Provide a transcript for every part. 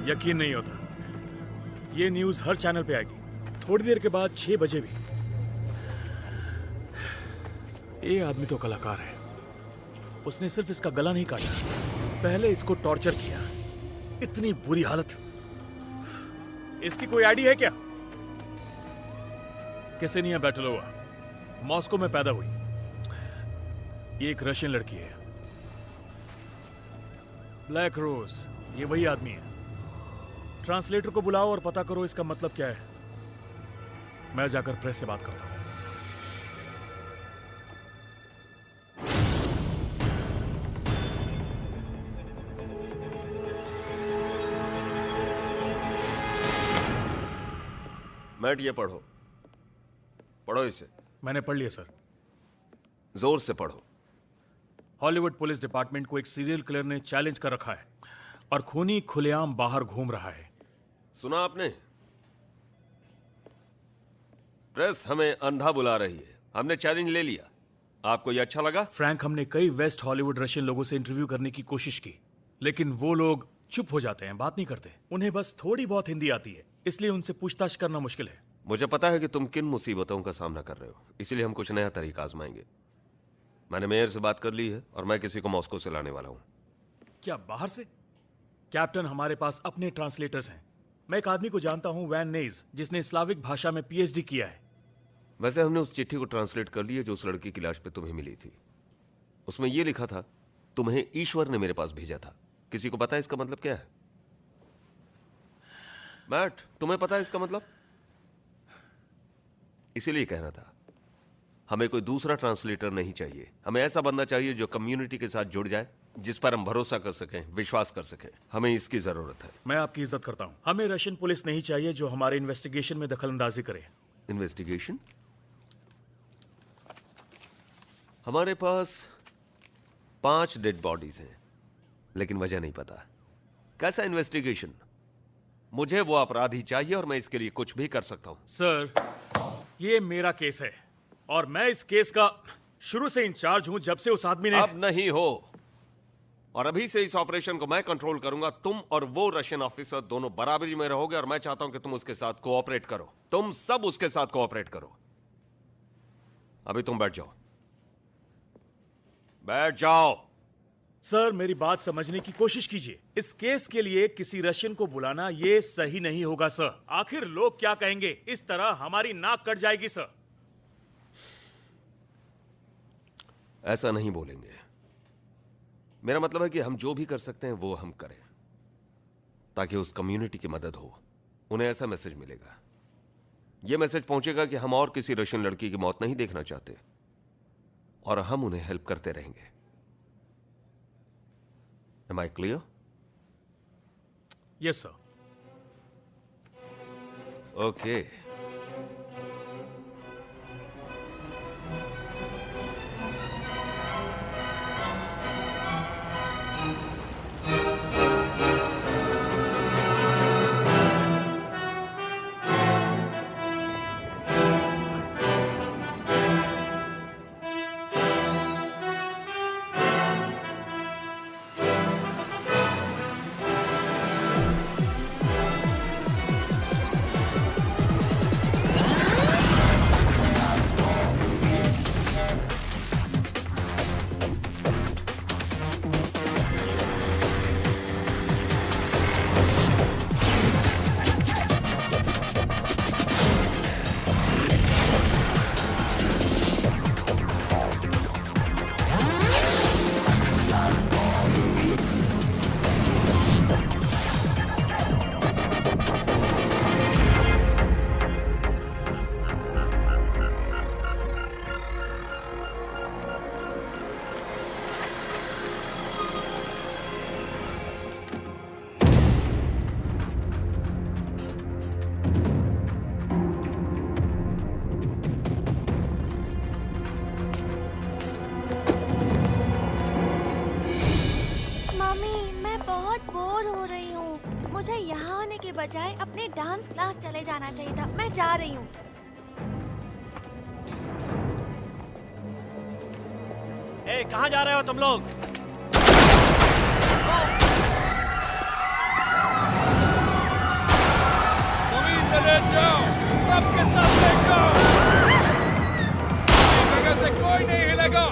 यकीन नहीं होता। ये न्यूज हर चैनल पे आएगी, थोड़ी देर के बाद 6 बजे भी। ये आदमी तो कलाकार है। उसने सिर्फ इसका गला नहीं काटा, पहले इसको टॉर्चर किया। इतनी बुरी हालत। इसकी कोई आईडी है क्या? केसेनिया बैटलोवा, मॉस्को में पैदा हुई। ये एक रशियन लड़की है। ब्लैक रोज, ये वही आदमी है। ट्रांसलेटर को बुलाओ और पता करो इसका मतलब क्या है। मैं जाकर प्रेस से बात करता हूं। मैट, ये पढ़ो। पढ़ो इसे। मैंने पढ़ लिया सर। जोर से पढ़ो। हॉलीवुड पुलिस डिपार्टमेंट को एक सीरियल किलर ने चैलेंज कर रखा है और खूनी खुलेआम बाहर घूम रहा है। सुना आपने? प्रेस हमें अंधा बुला रही है। हमने चैलेंज ले लिया। आपको ये अच्छा लगा? फ्रैंक, हमने कई वेस्ट हॉलीवुड रशियन लोगों से इंटरव्यू करने की कोशिश की, लेकिन वो लोग चुप हो जाते हैं, बात नहीं करते। उन्हें बस थोड़ी बहुत हिंदी आती है, इसलिए उनसे पूछताछ करना मुश्किल है। मुझे पता है कि तुम किन मुसीबतों का सामना कर रहे हो, इसीलिए हम कुछ नया तरीका आजमाएंगे। मैंने मेयर से बात कर ली है और मैं किसी को मॉस्को से लाने वाला हूं। क्या बाहर से? कैप्टन, हमारे पास अपने ट्रांसलेटर्स हैं। मैं एक आदमी को जानता हूं, वैन नेज, जिसने स्लाविक भाषा में पीएचडी किया है। वैसे हमने उस चिट्ठी को ट्रांसलेट कर लिया जो उस लड़की की लाश पे तुम्हें मिली थी। उसमें यह लिखा था, तुम्हें ईश्वर ने मेरे पास भेजा था। किसी को पता है इसका मतलब क्या है? मैट, तुम्हें पता है इसका मतलब? इसीलिए कह रहा था, हमें कोई दूसरा ट्रांसलेटर नहीं चाहिए। हमें ऐसा बंदा चाहिए जो कम्युनिटी के साथ जुड़ जाए, जिस पर हम भरोसा कर सकें, विश्वास कर सकें। हमें इसकी जरूरत है। मैं आपकी इज्जत करता हूं। हमें रशियन पुलिस नहीं चाहिए जो हमारे इन्वेस्टिगेशन में दखलंदाजी करे। इन्वेस्टिगेशन? हमारे पास 5 डेड बॉडीज हैं, लेकिन वजह नहीं पता। कैसा इन्वेस्टिगेशन? मुझे वो अपराधी चाहिए और मैं इसके लिए कुछ भी कर सकता हूं। सर, ये मेरा केस है और मैं इस केस का शुरू से इंचार्ज हूं, जब से उस आदमी ने। अब नहीं हो, और अभी से इस ऑपरेशन को मैं कंट्रोल करूंगा। तुम और वो रशियन ऑफिसर दोनों बराबरी में रहोगे और मैं चाहता हूं कि तुम उसके साथ कोऑपरेट करो। तुम सब उसके साथ कोऑपरेट करो। अभी तुम बैठ जाओ। बैठ जाओ। सर, मेरी बात समझने की कोशिश कीजिए। इस केस के लिए किसी रशियन को बुलाना ये सही नहीं होगा सर। आखिर लोग क्या कहेंगे? इस तरह हमारी नाक कट जाएगी सर। ऐसा नहीं बोलेंगे। मेरा मतलब है कि हम जो भी कर सकते हैं वो हम करें, ताकि उस कम्युनिटी की मदद हो। उन्हें ऐसा मैसेज मिलेगा, यह मैसेज पहुंचेगा कि हम और किसी रशियन लड़की की मौत नहीं देखना चाहते और हम उन्हें हेल्प करते रहेंगे। Am I clear? Yes, sir. Okay. मुझे यहाँ आने के बजाय अपने डांस क्लास चले जाना चाहिए था। मैं जा रही हूँ। कहाँ जा रहे हो तुम लोग? ले जाओ, सबके सब ले जाओ। इस जगह से कोई नहीं हिलेगा।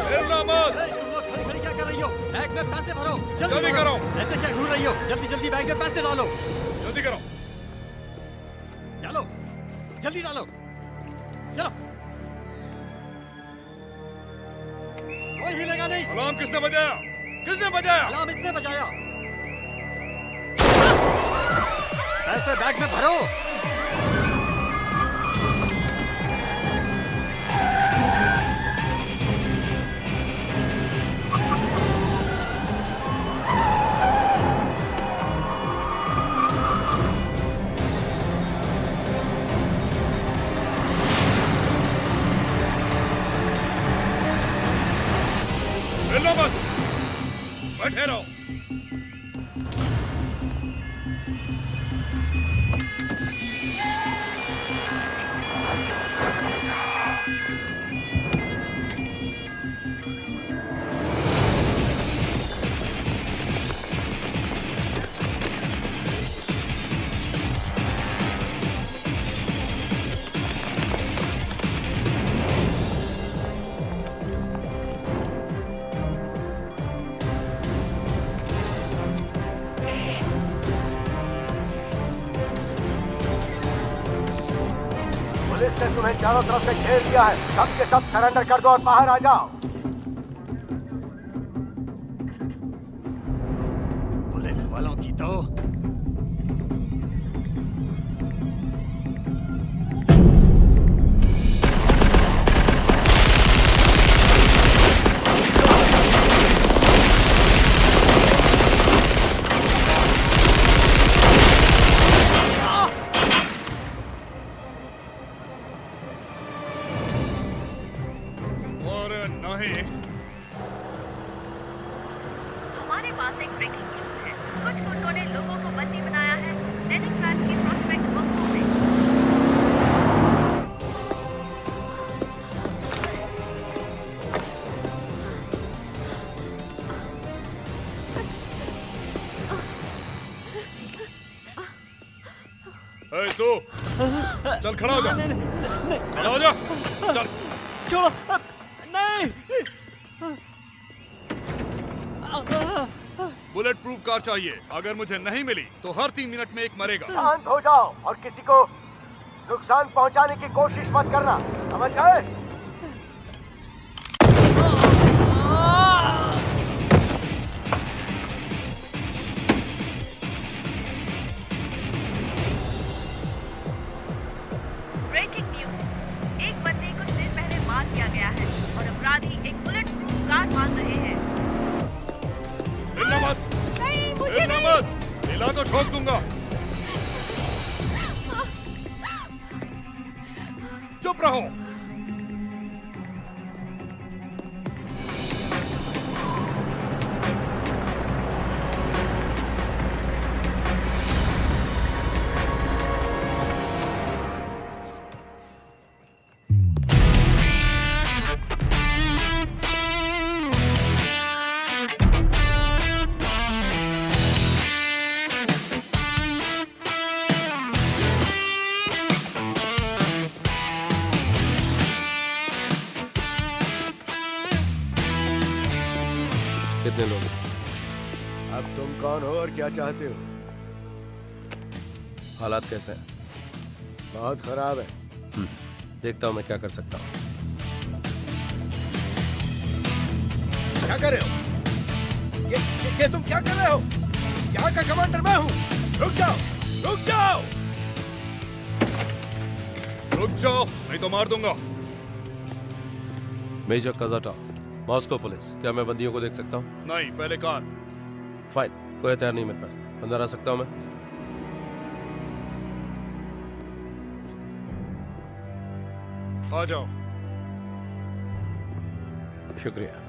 हिलना मत। तुम लोग खड़ी खड़ी क्या कर रही हो? बैग में पैसे भरो, जल्दी करो। ऐसे क्या घूर रही हो? जल्दी जल्दी बैग में पैसे डालो, जल्दी करो। डालो, जल्दी डालो, चलो। कोई हिलेगा नहीं। अलार्म किसने बजाया? किसने बजाया? अलार्म इसने बजाया। पैसे बैग में भरो। हिलना मत, बैठे रहो। पुलिस ने तुम्हें चारों तरफ से घेर लिया है। सब के सब सरेंडर कर दो और बाहर आ जाओ। पुलिस वालों की तो नहीं। हमारे पास एक ब्रेकिंग न्यूज है। कुछ गुंडों ने लोगों को बंदी बनाया है। लेनिनग्राड की प्रोस्पेक्ट बंकों में। ए तू, चल खड़ा हो जा। खड़ा हो जा, चल। छोड़ो, नहीं। बुलेट प्रूफ कार चाहिए। अगर मुझे नहीं मिली तो हर 3 मिनट में एक मरेगा। शांत हो जाओ और किसी को नुकसान पहुंचाने की कोशिश मत करना, समझ गए? ब्रेकिंग न्यूज, एक बंदे को कुछ दिन पहले मार दिया गया है और अपराधी एक बुलेट प्रूफ कार मांग रहे हैं। हिलना मत, नहीं, मुझे हिलना नहीं। मत, हिला तो ठोक दूंगा। चुप रहो। कितने लोग? अब तुम कौन हो और क्या चाहते हो? हालात कैसे हैं? बहुत खराब है। देखता हूं मैं क्या कर सकता हूं। क्या कर रहे हो? ये तुम क्या कर रहे हो? यहाँ का कमांडर मैं हूँ। रुक जाओ, रुक जाओ। रुक जाओ, नहीं तो मार दूंगा। मेजर कजाटा, मॉस्को पुलिस। क्या मैं बंदियों को देख सकता हूँ? नहीं, पहले कार। फाइन, कोई हथियार नहीं मेरे पास। अंदर आ सकता हूँ मैं? आ जाओ। शुक्रिया।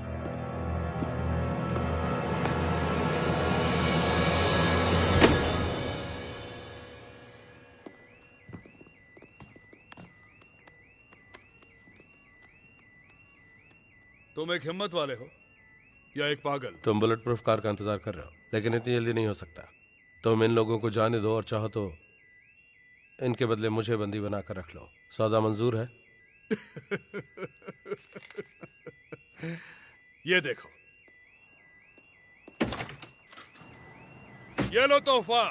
तुम एक हिम्मत वाले हो। या एक पागल? तुम बुलेट प्रूफ कार का इंतजार कर रहे हो, लेकिन इतनी जल्दी नहीं हो सकता। तुम इन लोगों को जाने दो और चाहो तो इनके बदले मुझे बंदी बनाकर रख लो। सौदा मंजूर है? ये देखो, ये लो तोहफा।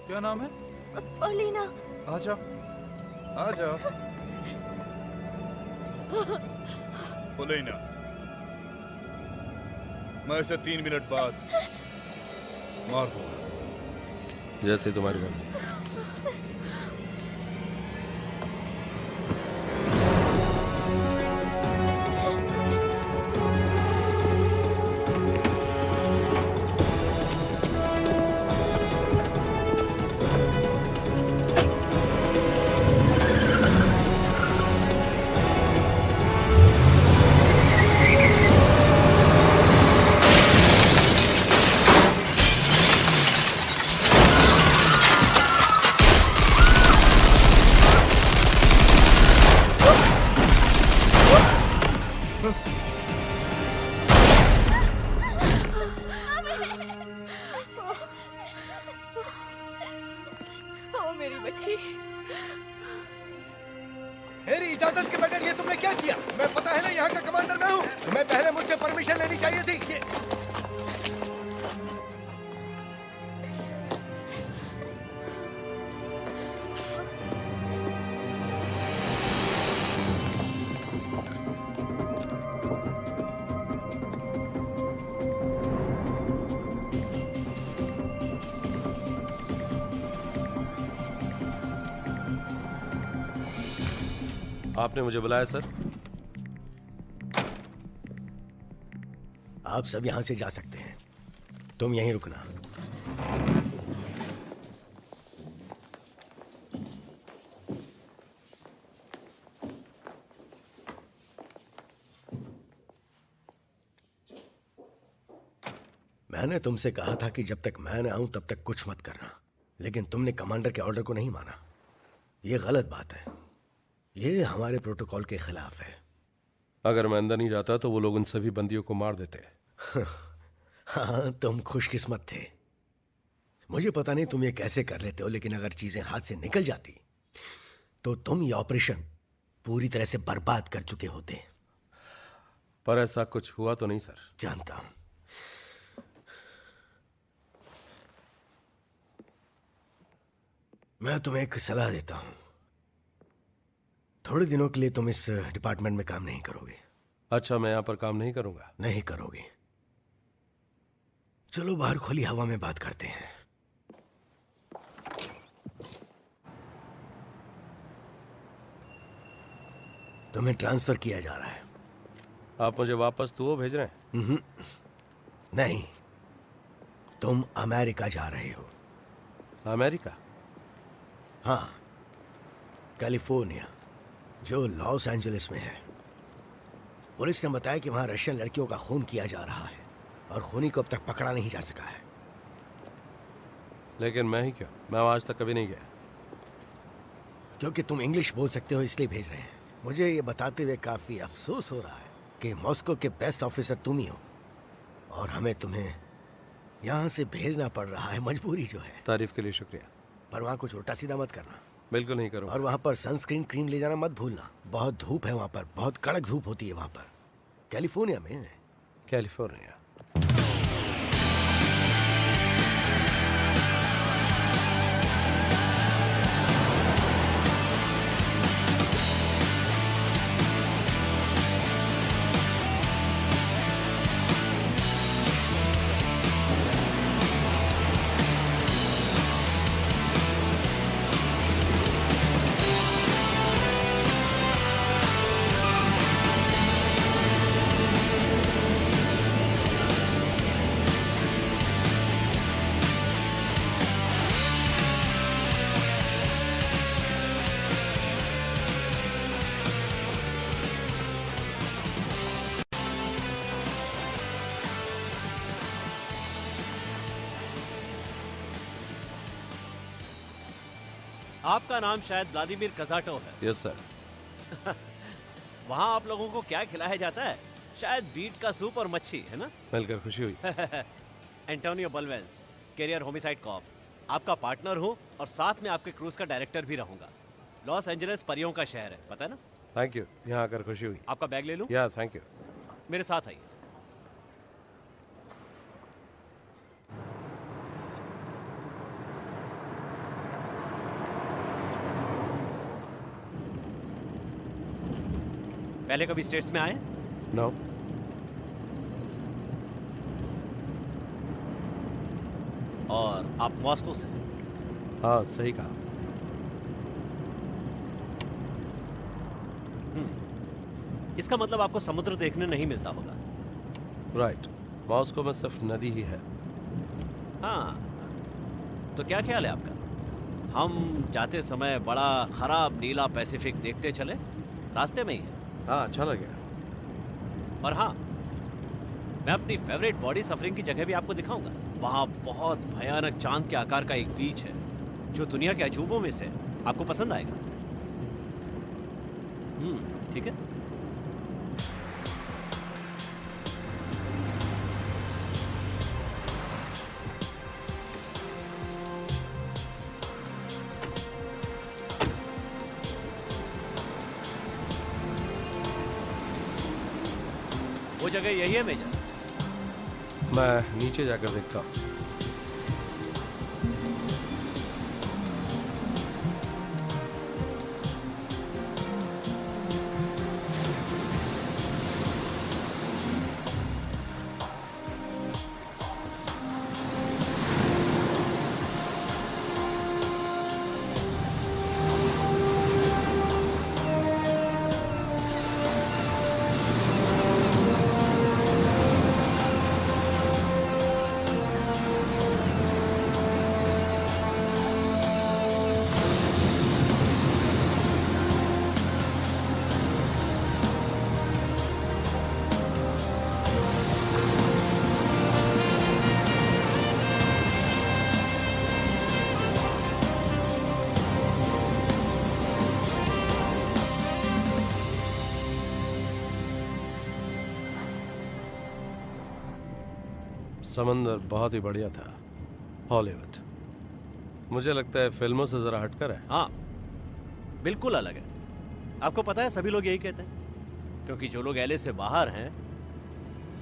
क्या नाम है? ओलिना। आ जाओ, आ जाओ। ओलेना, मैं इसे 3 मिनट बाद मार दूंगा। जैसे तुम्हारी मर्जी। ओ मेरी बच्ची। मेरी इजाजत के बगैर ये तुमने क्या किया? मैं पता है ना यहाँ का कमांडर मैं हूँ। तुम्हें पहले मुझसे परमिशन लेनी चाहिए थी। ये आपने मुझे बुलाया सर? आप सब यहां से जा सकते हैं, तुम यहीं रुकना। मैंने तुमसे कहा था कि जब तक मैं न आऊं तब तक कुछ मत करना, लेकिन तुमने कमांडर के ऑर्डर को नहीं माना। यह गलत बात है, ये हमारे प्रोटोकॉल के खिलाफ है। अगर मैं अंदर नहीं जाता तो वो लोग उन सभी बंदियों को मार देते। हाँ, तुम खुशकिस्मत थे। मुझे पता नहीं तुम ये कैसे कर लेते हो, लेकिन अगर चीजें हाथ से निकल जाती तो तुम ये ऑपरेशन पूरी तरह से बर्बाद कर चुके होते। पर ऐसा कुछ हुआ तो नहीं सर? जानता हूं। मैं तुम्हें एक सलाह देता हूं, थोड़े दिनों के लिए तुम इस डिपार्टमेंट में काम नहीं करोगे। अच्छा, मैं यहां पर काम नहीं करूंगा? नहीं करोगे। चलो बाहर खुली हवा में बात करते हैं। तुम्हें ट्रांसफर किया जा रहा है। आप मुझे वापस तो भेज रहे हैं? नहीं, तुम अमेरिका जा रहे हो। अमेरिका? हाँ, कैलिफोर्निया, जो लॉस एंजलिस में है। पुलिस ने बताया कि वहां रशियन लड़कियों का खून किया जा रहा है और खूनी को अब तक पकड़ा नहीं जा सका है। लेकिन मैं ही क्यों? मैं वहां आज तक कभी नहीं गया। क्योंकि तुम इंग्लिश बोल सकते हो इसलिए भेज रहे हैं। मुझे ये बताते हुए काफी अफसोस हो रहा है कि मॉस्को के बेस्ट ऑफिसर तुम ही हो और हमें तुम्हें यहां से भेजना पड़ रहा है, मजबूरी जो है। तारीफ के लिए शुक्रिया, पर वहां कुछ उल्टा सीधा मत करना। बिल्कुल नहीं करूंगा। और वहां पर सनस्क्रीन क्रीम ले जाना मत भूलना। बहुत धूप है वहां पर, बहुत कड़क धूप होती है वहां पर, कैलिफोर्निया में। कैलिफोर्निया? आपका नाम शायद व्लादिमीर कज़ाटोव है। Yes sir. वहाँ आप लोगों को क्या खिलाया जाता है? शायद बीट का सूप और मच्छी, है ना? मिलकर खुशी हुई। एंटोनियो बल्वेज, कैरियर होमिसाइड कॉप। आपका पार्टनर हूँ और साथ में आपके क्रूज का डायरेक्टर भी रहूंगा। लॉस एंजलिस परियों का शहर है, पता है ना? थैंक यू, यहाँ आकर खुशी हुई। आपका बैग ले लूं? या थैंक यू। मेरे साथ आइए। पहले कभी स्टेट्स में आए? नो। और आप मॉस्को से? हाँ सही कहा। इसका मतलब आपको समुद्र देखने नहीं मिलता होगा। राइट, मॉस्को में सिर्फ नदी ही है। हाँ, तो क्या ख्याल है आपका? हम जाते समय बड़ा खराब नीला पैसिफिक देखते चले, रास्ते में ही है। हाँ अच्छा लगेगा। और हाँ, मैं अपनी फेवरेट बॉडी सफरिंग की जगह भी आपको दिखाऊंगा। वहाँ बहुत भयानक चांद के आकार का एक बीच है जो दुनिया के अजूबों में से है। आपको पसंद आएगा। ठीक है। वो जगह यही है मेजर? मैं नीचे जाकर देखता हूँ। समंदर बहुत ही बढ़िया था। हॉलीवुड मुझे लगता है फिल्मों से जरा हटकर है। हाँ, बिल्कुल अलग है। आपको पता है, सभी लोग यही कहते हैं, क्योंकि जो लोग एलए से बाहर हैं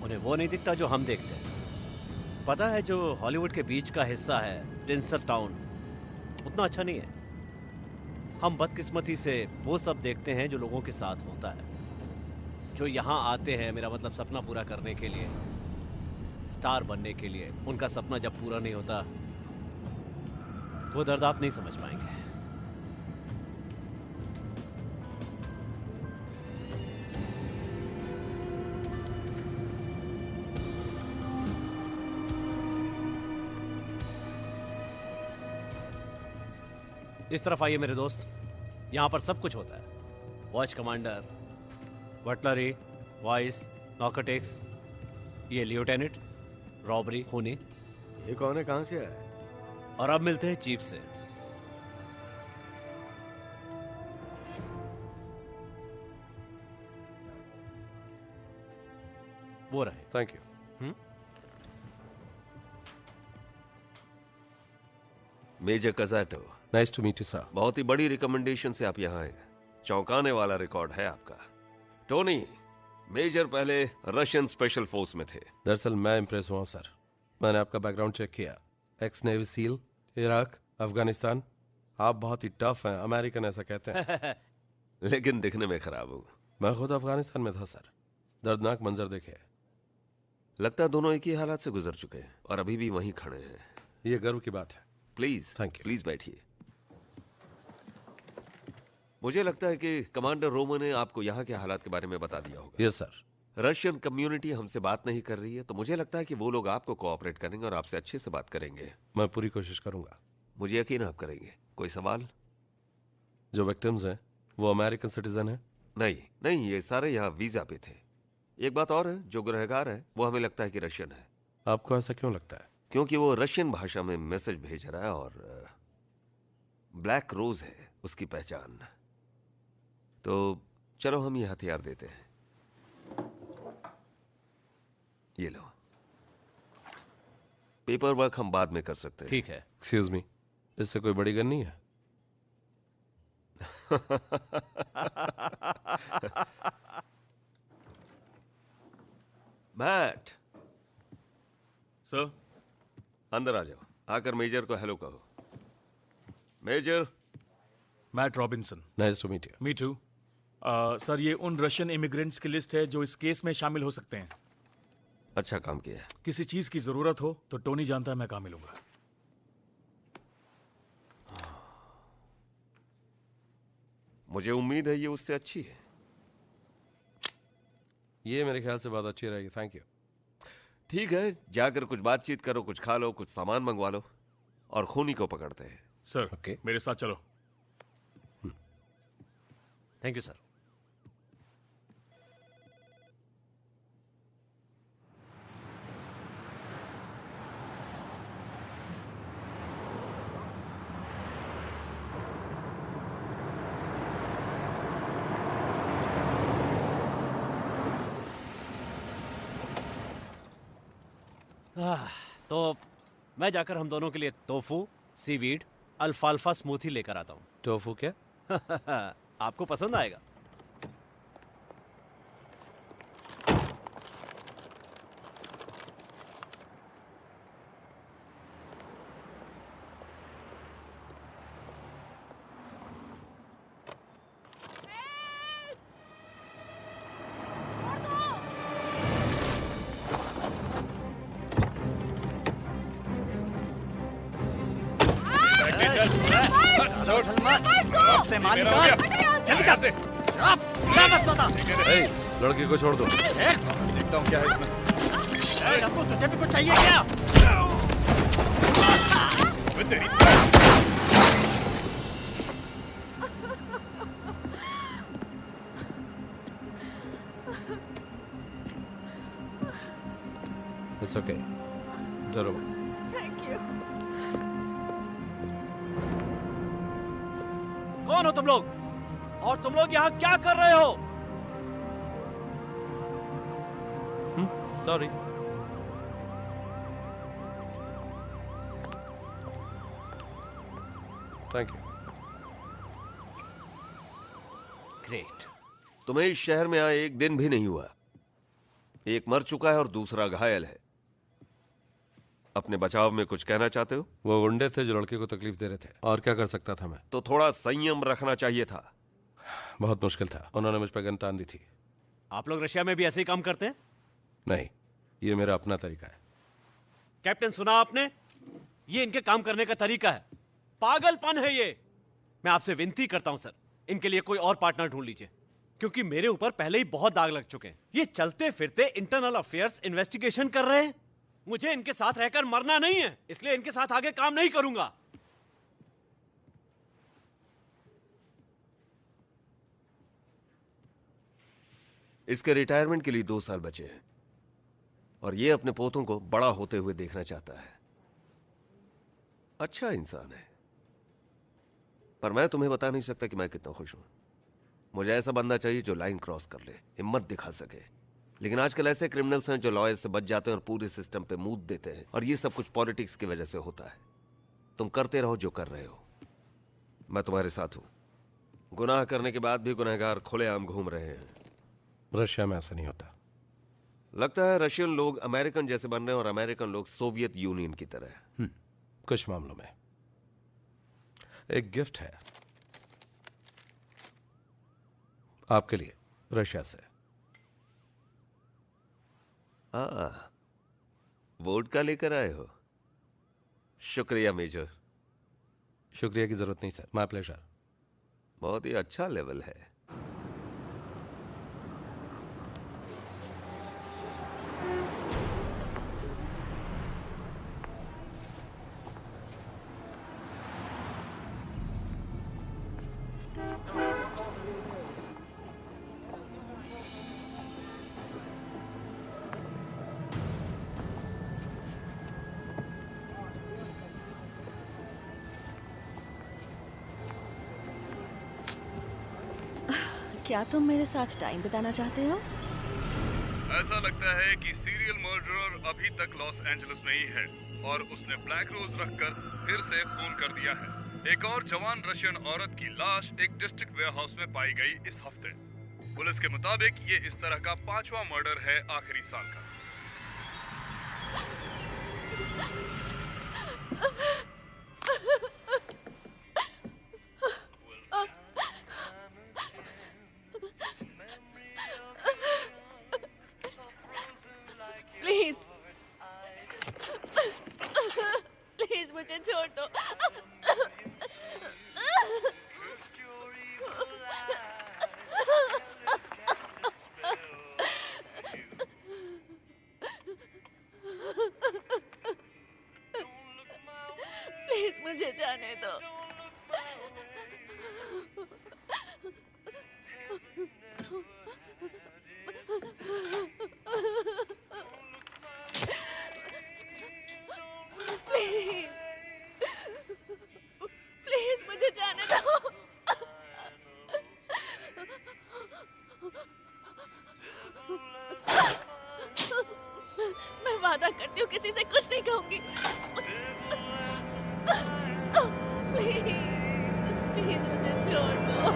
उन्हें वो नहीं दिखता जो हम देखते हैं। पता है, जो हॉलीवुड के बीच का हिस्सा है टिंसर टाउन, उतना अच्छा नहीं है। हम बदकिस्मती से वो सब देखते हैं जो लोगों के साथ होता है, जो यहाँ आते हैं, मेरा मतलब सपना पूरा करने के लिए, स्टार बनने के लिए। उनका सपना जब पूरा नहीं होता, वो दर्द आप नहीं समझ पाएंगे। इस तरफ आइए मेरे दोस्त, यहाँ पर सब कुछ होता है। वॉच कमांडर, बटलरी, वाइस, नॉकटेक्स, ये लिeutenant, रॉबरी, खूनी। ये कौन है, कहाँ से आया? और अब मिलते हैं चीफ से। वो रहे। Thank you. Major Kazatov, nice to meet you sir. बहुत ही बड़ी रिकमेंडेशन से आप यहाँ आए। चौंकाने वाला रिकॉर्ड है आपका। टोनी, मेजर पहले रशियन स्पेशल फोर्स में थे। दरअसल मैं इम्प्रेस हुआ सर। मैंने आपका बैकग्राउंड चेक किया। X navy seal, Iraq, Afghanistan. आप बहुत ही टफ हैं, अमेरिकन ऐसा कहते हैं। लेकिन दिखने में खराब हूँ। मैं खुद अफगानिस्तान में था सर। दर्दनाक मंजर देखे। लगता है दोनों एक ही हालात से गुजर चुके हैं और अभी भी वहीं खड़े हैं। ये गर्व की बात है। Please, thank you. प्लीज बैठिए। मुझे लगता है कि कमांडर रोमो ने आपको यहाँ के हालात के बारे में बता दिया होगा। Yes sir. रशियन कम्युनिटी हमसे बात नहीं कर रही है, तो मुझे लगता है कि वो लोग आपको कोऑपरेट करेंगे और आपसे अच्छे से बात करेंगे। मैं पूरी कोशिश करूंगा। मुझे यकीन आप करेंगे। कोई सवाल? जो विक्टिम्स हैं वो अमेरिकन सिटीजन हैं? नहीं नहीं, ये सारे यहाँ वीजा पे थे। एक बात और है, जो गुनहगार है वो हमें लगता है कि रशियन है। आपको ऐसा क्यों लगता है? क्योंकि वो रशियन भाषा में मैसेज भेज रहा है और ब्लैक रोज है उसकी पहचान। तो चलो हम ये हथियार देते हैं। ये लो, पेपर वर्क हम बाद में कर सकते हैं। ठीक है। एक्सक्यूज मी, इससे कोई बड़ी गन नहीं है? मैट, सर, अंदर आ जाओ। आकर मेजर को हेलो कहो। Major. Matt Robinson. Nice to meet you. Me too. Sir, ये उन रशियन इमिग्रेंट्स की लिस्ट है जो इस केस में शामिल हो सकते हैं। अच्छा काम किया। किसी चीज की जरूरत हो तो टोनी जानता है मैं कहां मिलूंगा। मुझे उम्मीद है ये उससे अच्छी है। ये मेरे ख्याल से बहुत अच्छी रहेगी, थैंक यू। ठीक है, जाकर कुछ बातचीत करो, कुछ खा लो, कुछ सामान मंगवा लो और खूनी को पकड़ते हैं। Sir, Okay. मेरे साथ चलो। Thank you sir. तो मैं जाकर हम दोनों के लिए टोफू, सीवीड, अल्फाल्फा स्मूथी लेकर आता हूँ। टोफू क्या? आपको पसंद आएगा। से मालिक जल्दी कर। क्या बस था? ए, लड़की को छोड़ दो। देखता हूँ क्या है इसमें। रफू, तुझे भी कुछ चाहिए क्या? अबे तेरी। इट्स ओके, डरो मत। Thank you. कौन हो तुम लोग? और तुम लोग यहाँ क्या कर रहे हो? सॉरी। Thank you. ग्रेट। तुम्हें इस शहर में आए एक दिन भी नहीं हुआ। एक मर चुका है और दूसरा घायल है। अपने बचाव में कुछ कहना चाहते हो? वो गुंडे थे जो लड़के को तकलीफ दे रहे थे, और क्या कर सकता था मैं? तो थोड़ा संयम रखना चाहिए था। बहुत मुश्किल था, उन्होंने मुझ पर गन तान दी थी। आप लोग रशिया में भी ऐसे ही काम करते हैं? नहीं, ये मेरा अपना तरीका है। कैप्टन, सुना आपने? ये इनके काम करने का तरीका है। पागलपन है ये। मैं आपसे विनती करता हूं सर, इनके लिए कोई और पार्टनर ढूंढ लीजिए, क्योंकि मेरे ऊपर पहले ही बहुत दाग लग चुके हैं। ये चलते फिरते इंटरनल अफेयर्स इन्वेस्टिगेशन कर रहे हैं। मुझे इनके साथ रहकर मरना नहीं है, इसलिए इनके साथ आगे काम नहीं करूंगा। इसके रिटायरमेंट के लिए 2 साल बचे हैं और ये अपने पोतों को बड़ा होते हुए देखना चाहता है। अच्छा इंसान है, पर मैं तुम्हें बता नहीं सकता कि मैं कितना खुश हूं। मुझे ऐसा बंदा चाहिए जो लाइन क्रॉस कर ले, हिम्मत दिखा सके। लेकिन आजकल ऐसे क्रिमिनल्स हैं जो लॉयर्स से बच जाते हैं और पूरे सिस्टम पे मूत देते हैं, और ये सब कुछ पॉलिटिक्स की वजह से होता है। तुम करते रहो जो कर रहे हो, मैं तुम्हारे साथ हूं। गुनाह करने के बाद भी गुनहगार खुलेआम घूम रहे हैं। रशिया में ऐसा नहीं होता। लगता है रशियन लोग अमेरिकन जैसे बन रहे हैं और अमेरिकन लोग सोवियत यूनियन की तरह। कुछ मामलों में। एक गिफ्ट है आपके लिए रशिया से। वोडका लेकर आए हो? शुक्रिया मेजर। शुक्रिया की जरूरत नहीं सर, माय प्लेजर। बहुत ही अच्छा लेवल है। क्या तुम मेरे साथ टाइम बिताना चाहते हो? ऐसा लगता है कि सीरियल मर्डरर अभी तक लॉस एंजलिस में ही है और उसने ब्लैक रोज रखकर फिर से खून कर दिया है। एक और जवान रशियन औरत की लाश एक डिस्ट्रिक्ट वेयरहाउस में पाई गई इस हफ्ते। पुलिस के मुताबिक ये इस तरह का 5वां मर्डर है आखिरी साल का। प्लीज प्लीज मुझे छोड़ दो। प्लीज मुझे जाने दो। प्लीज प्लीज मुझे जाने दो। मैं वादा करती हूँ किसी से कुछ नहीं कहूंगी। प्लीज प्लीज मुझे छोड़ दो।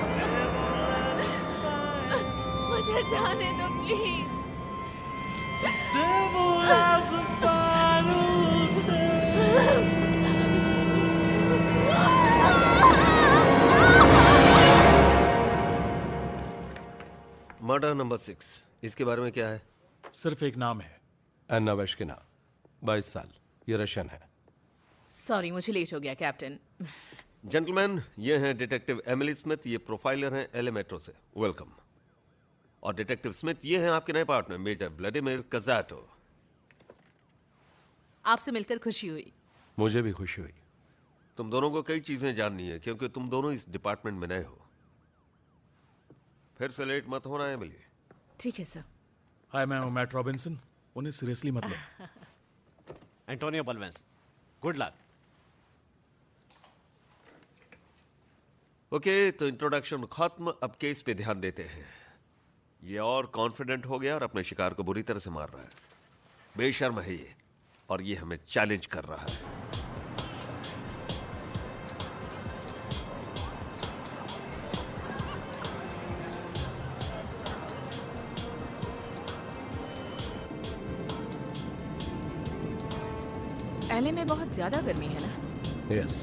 मुझे जाने दो प्लीज। मर्डर नंबर 6, इसके बारे में क्या है? सिर्फ एक नाम है, अन्ना वेश्किना, 22 साल, ये रशियन है। सॉरी मुझे लेट हो गया कैप्टन। जेंटलमैन, ये हैं डिटेक्टिव एमिली स्मिथ, ये प्रोफाइलर हैं एलए मेट्रो से। वेलकम। और डिटेक्टिव स्मिथ, ये हैं आपके नए पार्टनर मेजर व्लादिमीर कज़ाटो। आपसे मिलकर खुशी हुई। मुझे भी खुशी हुई। तुम दोनों को कई चीजें जाननी है क्योंकि तुम दोनों इस डिपार्टमेंट में नए हो। फिर से लेट मत होना एमिली। ठीक है सर। हाय, मैं हूं मैट रॉबिन्सन। उन्हें सीरियसली मत लो। एंटोनियो बलवेंस, गुड लक। ओके, तो इंट्रोडक्शन खत्म, अब केस पे ध्यान देते हैं। ये और कॉन्फिडेंट हो गया और अपने शिकार को बुरी तरह से मार रहा है। बेशर्म है ये, और ये हमें चैलेंज कर रहा है। एलए में बहुत ज्यादा गर्मी है ना? यस,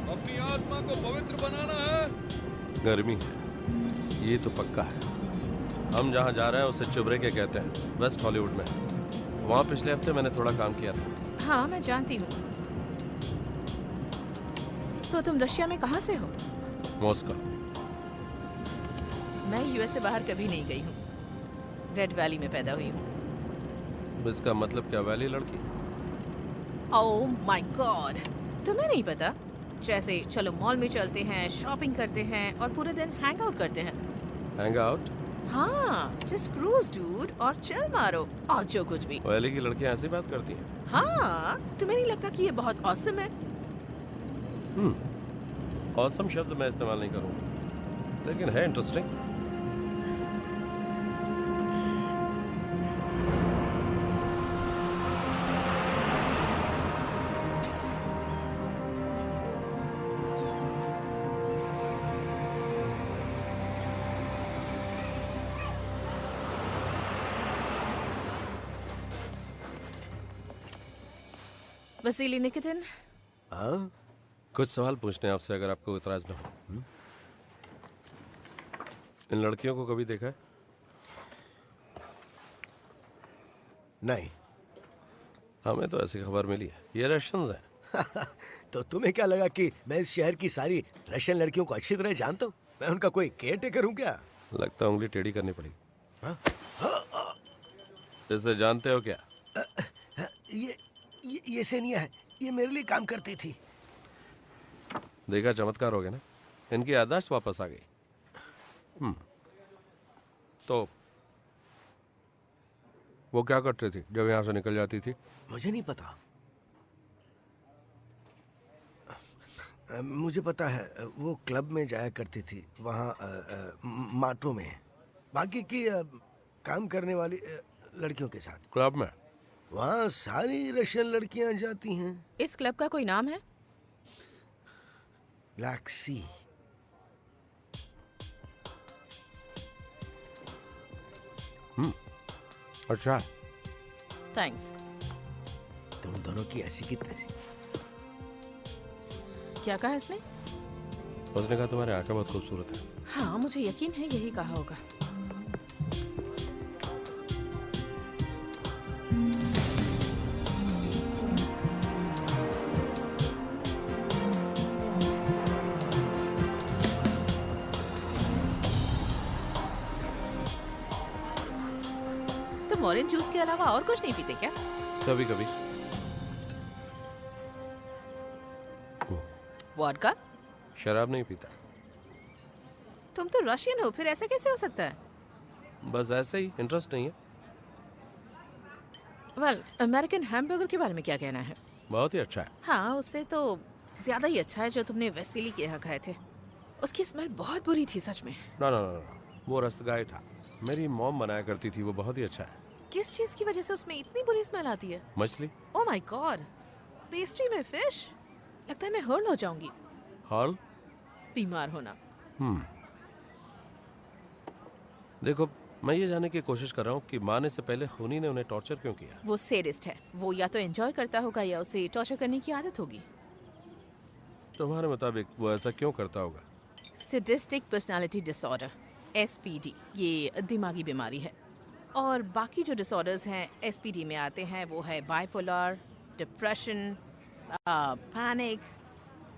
अपनी आत्मा को पवित्र बनाना है। गर्मी है, ये तो पक्का है। हम जहाँ जा रहे हैं उसे चुबरेके कहते हैं, वेस्ट हॉलीवुड में। वहाँ पिछले हफ्ते मैंने थोड़ा काम किया था। हाँ मैं जानती हूँ। तो तुम रशिया में कहाँ से हो? मॉस्को। मैं यूएस से बाहर कभी नहीं गई हूँ। रेड वैली में पैदा हुई हूँ। इसका मतलब क्या, वैली लड़की? ओह माय गॉड, तुम्हें नहीं पता? जैसे चलो मॉल में चलते हैं, शॉपिंग करते हैं और पूरे दिन हैंग आउट करते हैं। Hang out? हाँ, जस्ट क्रूज डूड और चिल मारो और जो कुछ भी। वैली की लड़कियां ऐसी बात करती हैं? हाँ, तुम्हें नहीं लगता कि ये बहुत ऑसम है? ऑसम शब्द मैं इस्तेमाल नहीं करूंगा, लेकिन है इंटरेस्टिंग। वसीली निकिटिन, हाँ? कुछ सवाल पूछने हैं आपसे, अगर आपको इतराज ना हो। इन लड़कियों को कभी देखा है? नहीं। हमें तो ऐसी खबर मिली है, ये रशियंस हैं। तो तुम्हें क्या लगा कि मैं इस शहर की सारी रशियन लड़कियों को अच्छी तरह जानता हूँ? मैं उनका कोई केयर टेकर हूँ क्या? लगता है उंगली टेढ़ी करनी पड़ी। हाँ? इसे जानते हो क्या? ये सेनिया है, ये मेरे लिए काम करती थी। देखा, चमत्कार हो गया ना, इनकी याददाश्त वापस आ गई। तो वो क्या करती थी जब यहाँ से निकल जाती थी? मुझे नहीं पता। मुझे पता है, वो क्लब में जाया करती थी, वहाँ माटो में। बाकी की काम करने वाली लड़कियों के साथ। क्लब में? वहाँ सारी रशियन लड़कियाँ जाती हैं। इस क्लब का कोई नाम है? ब्लैक सी। अच्छा। थैंक्स। तुम दोनों की ऐसी की तैसी। क्या कहा इसने? उसने कहा तुम्हारे आंखें बहुत खूबसूरत है। हाँ, मुझे यकीन है यही कहा होगा। तुम ऑरेंज जूस के अलावा और कुछ नहीं पीते क्या? कभी कभी। वोडका? शराब नहीं पीता। तुम तो रशियन हो, फिर ऐसा कैसे हो सकता है? बस ऐसे ही, इंटरेस्ट नहीं है। वेल, अमेरिकन हैमबर्गर के बारे में क्या कहना है? बहुत ही अच्छा है। हाँ, उससे तो ज्यादा ही अच्छा है जो तुमने वेसिली के यहाँ खाए थे। उसकी स्मेल बहुत बुरी थी सच में। ना ना ना, वो रसगाय था, मेरी मॉम बनाया करती थी, वो बहुत ही अच्छा है। किस चीज की वजह से उसमें इतनी बुरी स्मेल आती है? मछली। ओह माय गॉड, पेस्ट्री में फिश? लगता है मैं हर्ल हो जाऊंगी। हॉल? बीमार होना। देखो, मैं ये जानने की कोशिश कर रहा हूँ कि मारने से पहले खूनी ने उन्हें टॉर्चर क्यों किया। वो सैडिस्ट है, वो या तो एंजॉय करता होगा या उसे टॉर्चर करने की आदत होगी। तुम्हारे मुताबिक वो ऐसा क्यों करता होगा? सैडिस्टिक पर्सनालिटी डिसऑर्डर, SPD, ये दिमागी बीमारी है। और बाकी जो डिसऑर्डर्स हैं SPD में आते हैं वो है bipolar, depression, panic,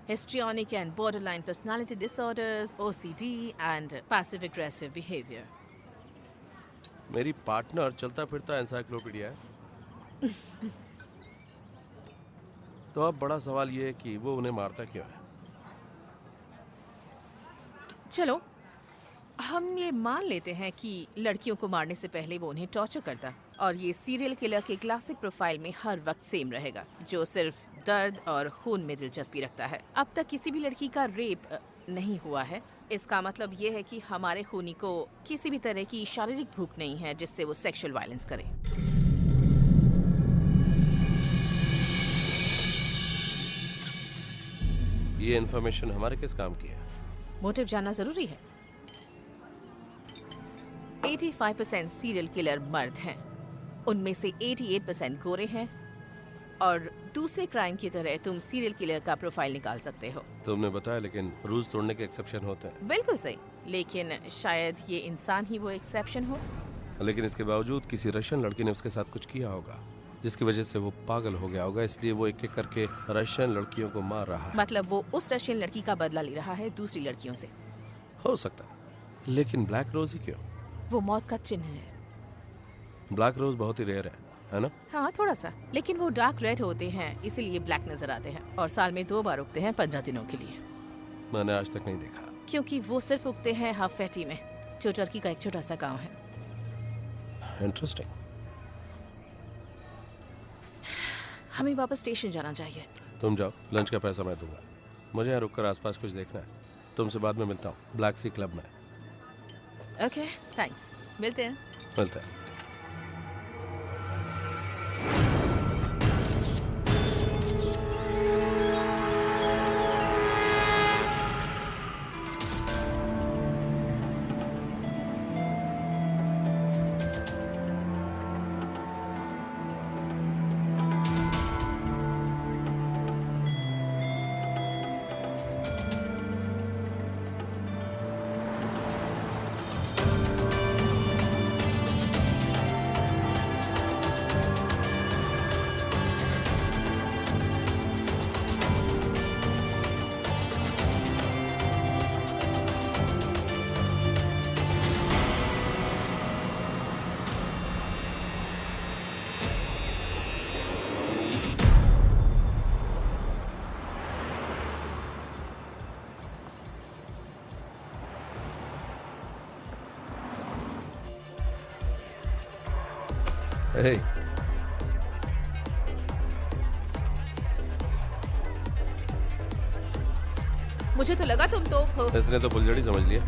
histrionic and borderline personality disorders, OCD and passive aggressive behavior. मेरी पार्टनर चलता फिरता एनसाइक्लोपीडिया है। तो अब बड़ा सवाल ये है कि वो उन्हें मारता क्यों है। चलो हम ये मान लेते हैं कि लड़कियों को मारने से पहले वो उन्हें टॉर्चर करता, और ये सीरियल किलर के क्लासिक प्रोफाइल में हर वक्त सेम रहेगा, जो सिर्फ दर्द और खून में दिलचस्पी रखता है। अब तक किसी भी लड़की का रेप नहीं हुआ है। इसका मतलब ये है कि हमारे खूनी को किसी भी तरह की शारीरिक भूख नहीं है जिससे वो सेक्सुअल वायलेंस करे। ये इन्फॉर्मेशन हमारे किस काम की है? मोटिव जानना जरूरी है। 85% सीरियल किलर मर्द हैं, उनमें से 88% गोरे हैं, और दूसरे क्राइम की तरह तुम सीरियल किलर का प्रोफाइल निकाल सकते हो। तुमने बताया, लेकिन रूल्स तोड़ने के एक्सेप्शन होते हैं। बिल्कुल सही, लेकिन शायद ये इंसान ही वो एक्सेप्शन हो। लेकिन इसके बावजूद किसी रशियन लड़की ने उसके साथ कुछ किया होगा जिसकी वजह से वो पागल हो गया होगा, इसलिए वो एक एक करके रशियन लड़कियों को मार रहा है। मतलब वो उस रशियन लड़की का बदला ले रहा है दूसरी लड़कियों से। हो सकता है, लेकिन ब्लैक रोज ही क्यों? वो मौत का चिन्ह है। ब्लैक रोज बहुत ही रेयर है ना? हाँ, थोड़ा सा, लेकिन वो डार्क रेड होते हैं इसीलिए ब्लैक नजर आते हैं, और साल में 2 बार उगते हैं 15 दिनों के लिए। मैंने आज तक नहीं देखा। क्योंकि वो सिर्फ उगते हैं हाफेटी में, जो टर्की का एक छोटा सा गांव है। इंटरेस्टिंग। हमें वापस स्टेशन जाना चाहिए। तुम जाओ, लंच का पैसा मैं दूंगा। मुझे यहाँ रुककर आसपास कुछ देखना है। तुमसे बाद में मिलता हूँ ब्लैक सी क्लब में। Okay, thanks. मिलते हैं। मिलते हैं। Hey. मुझे तो लगा तुम तो हो। इसने तो फुलझड़ी समझ लिया।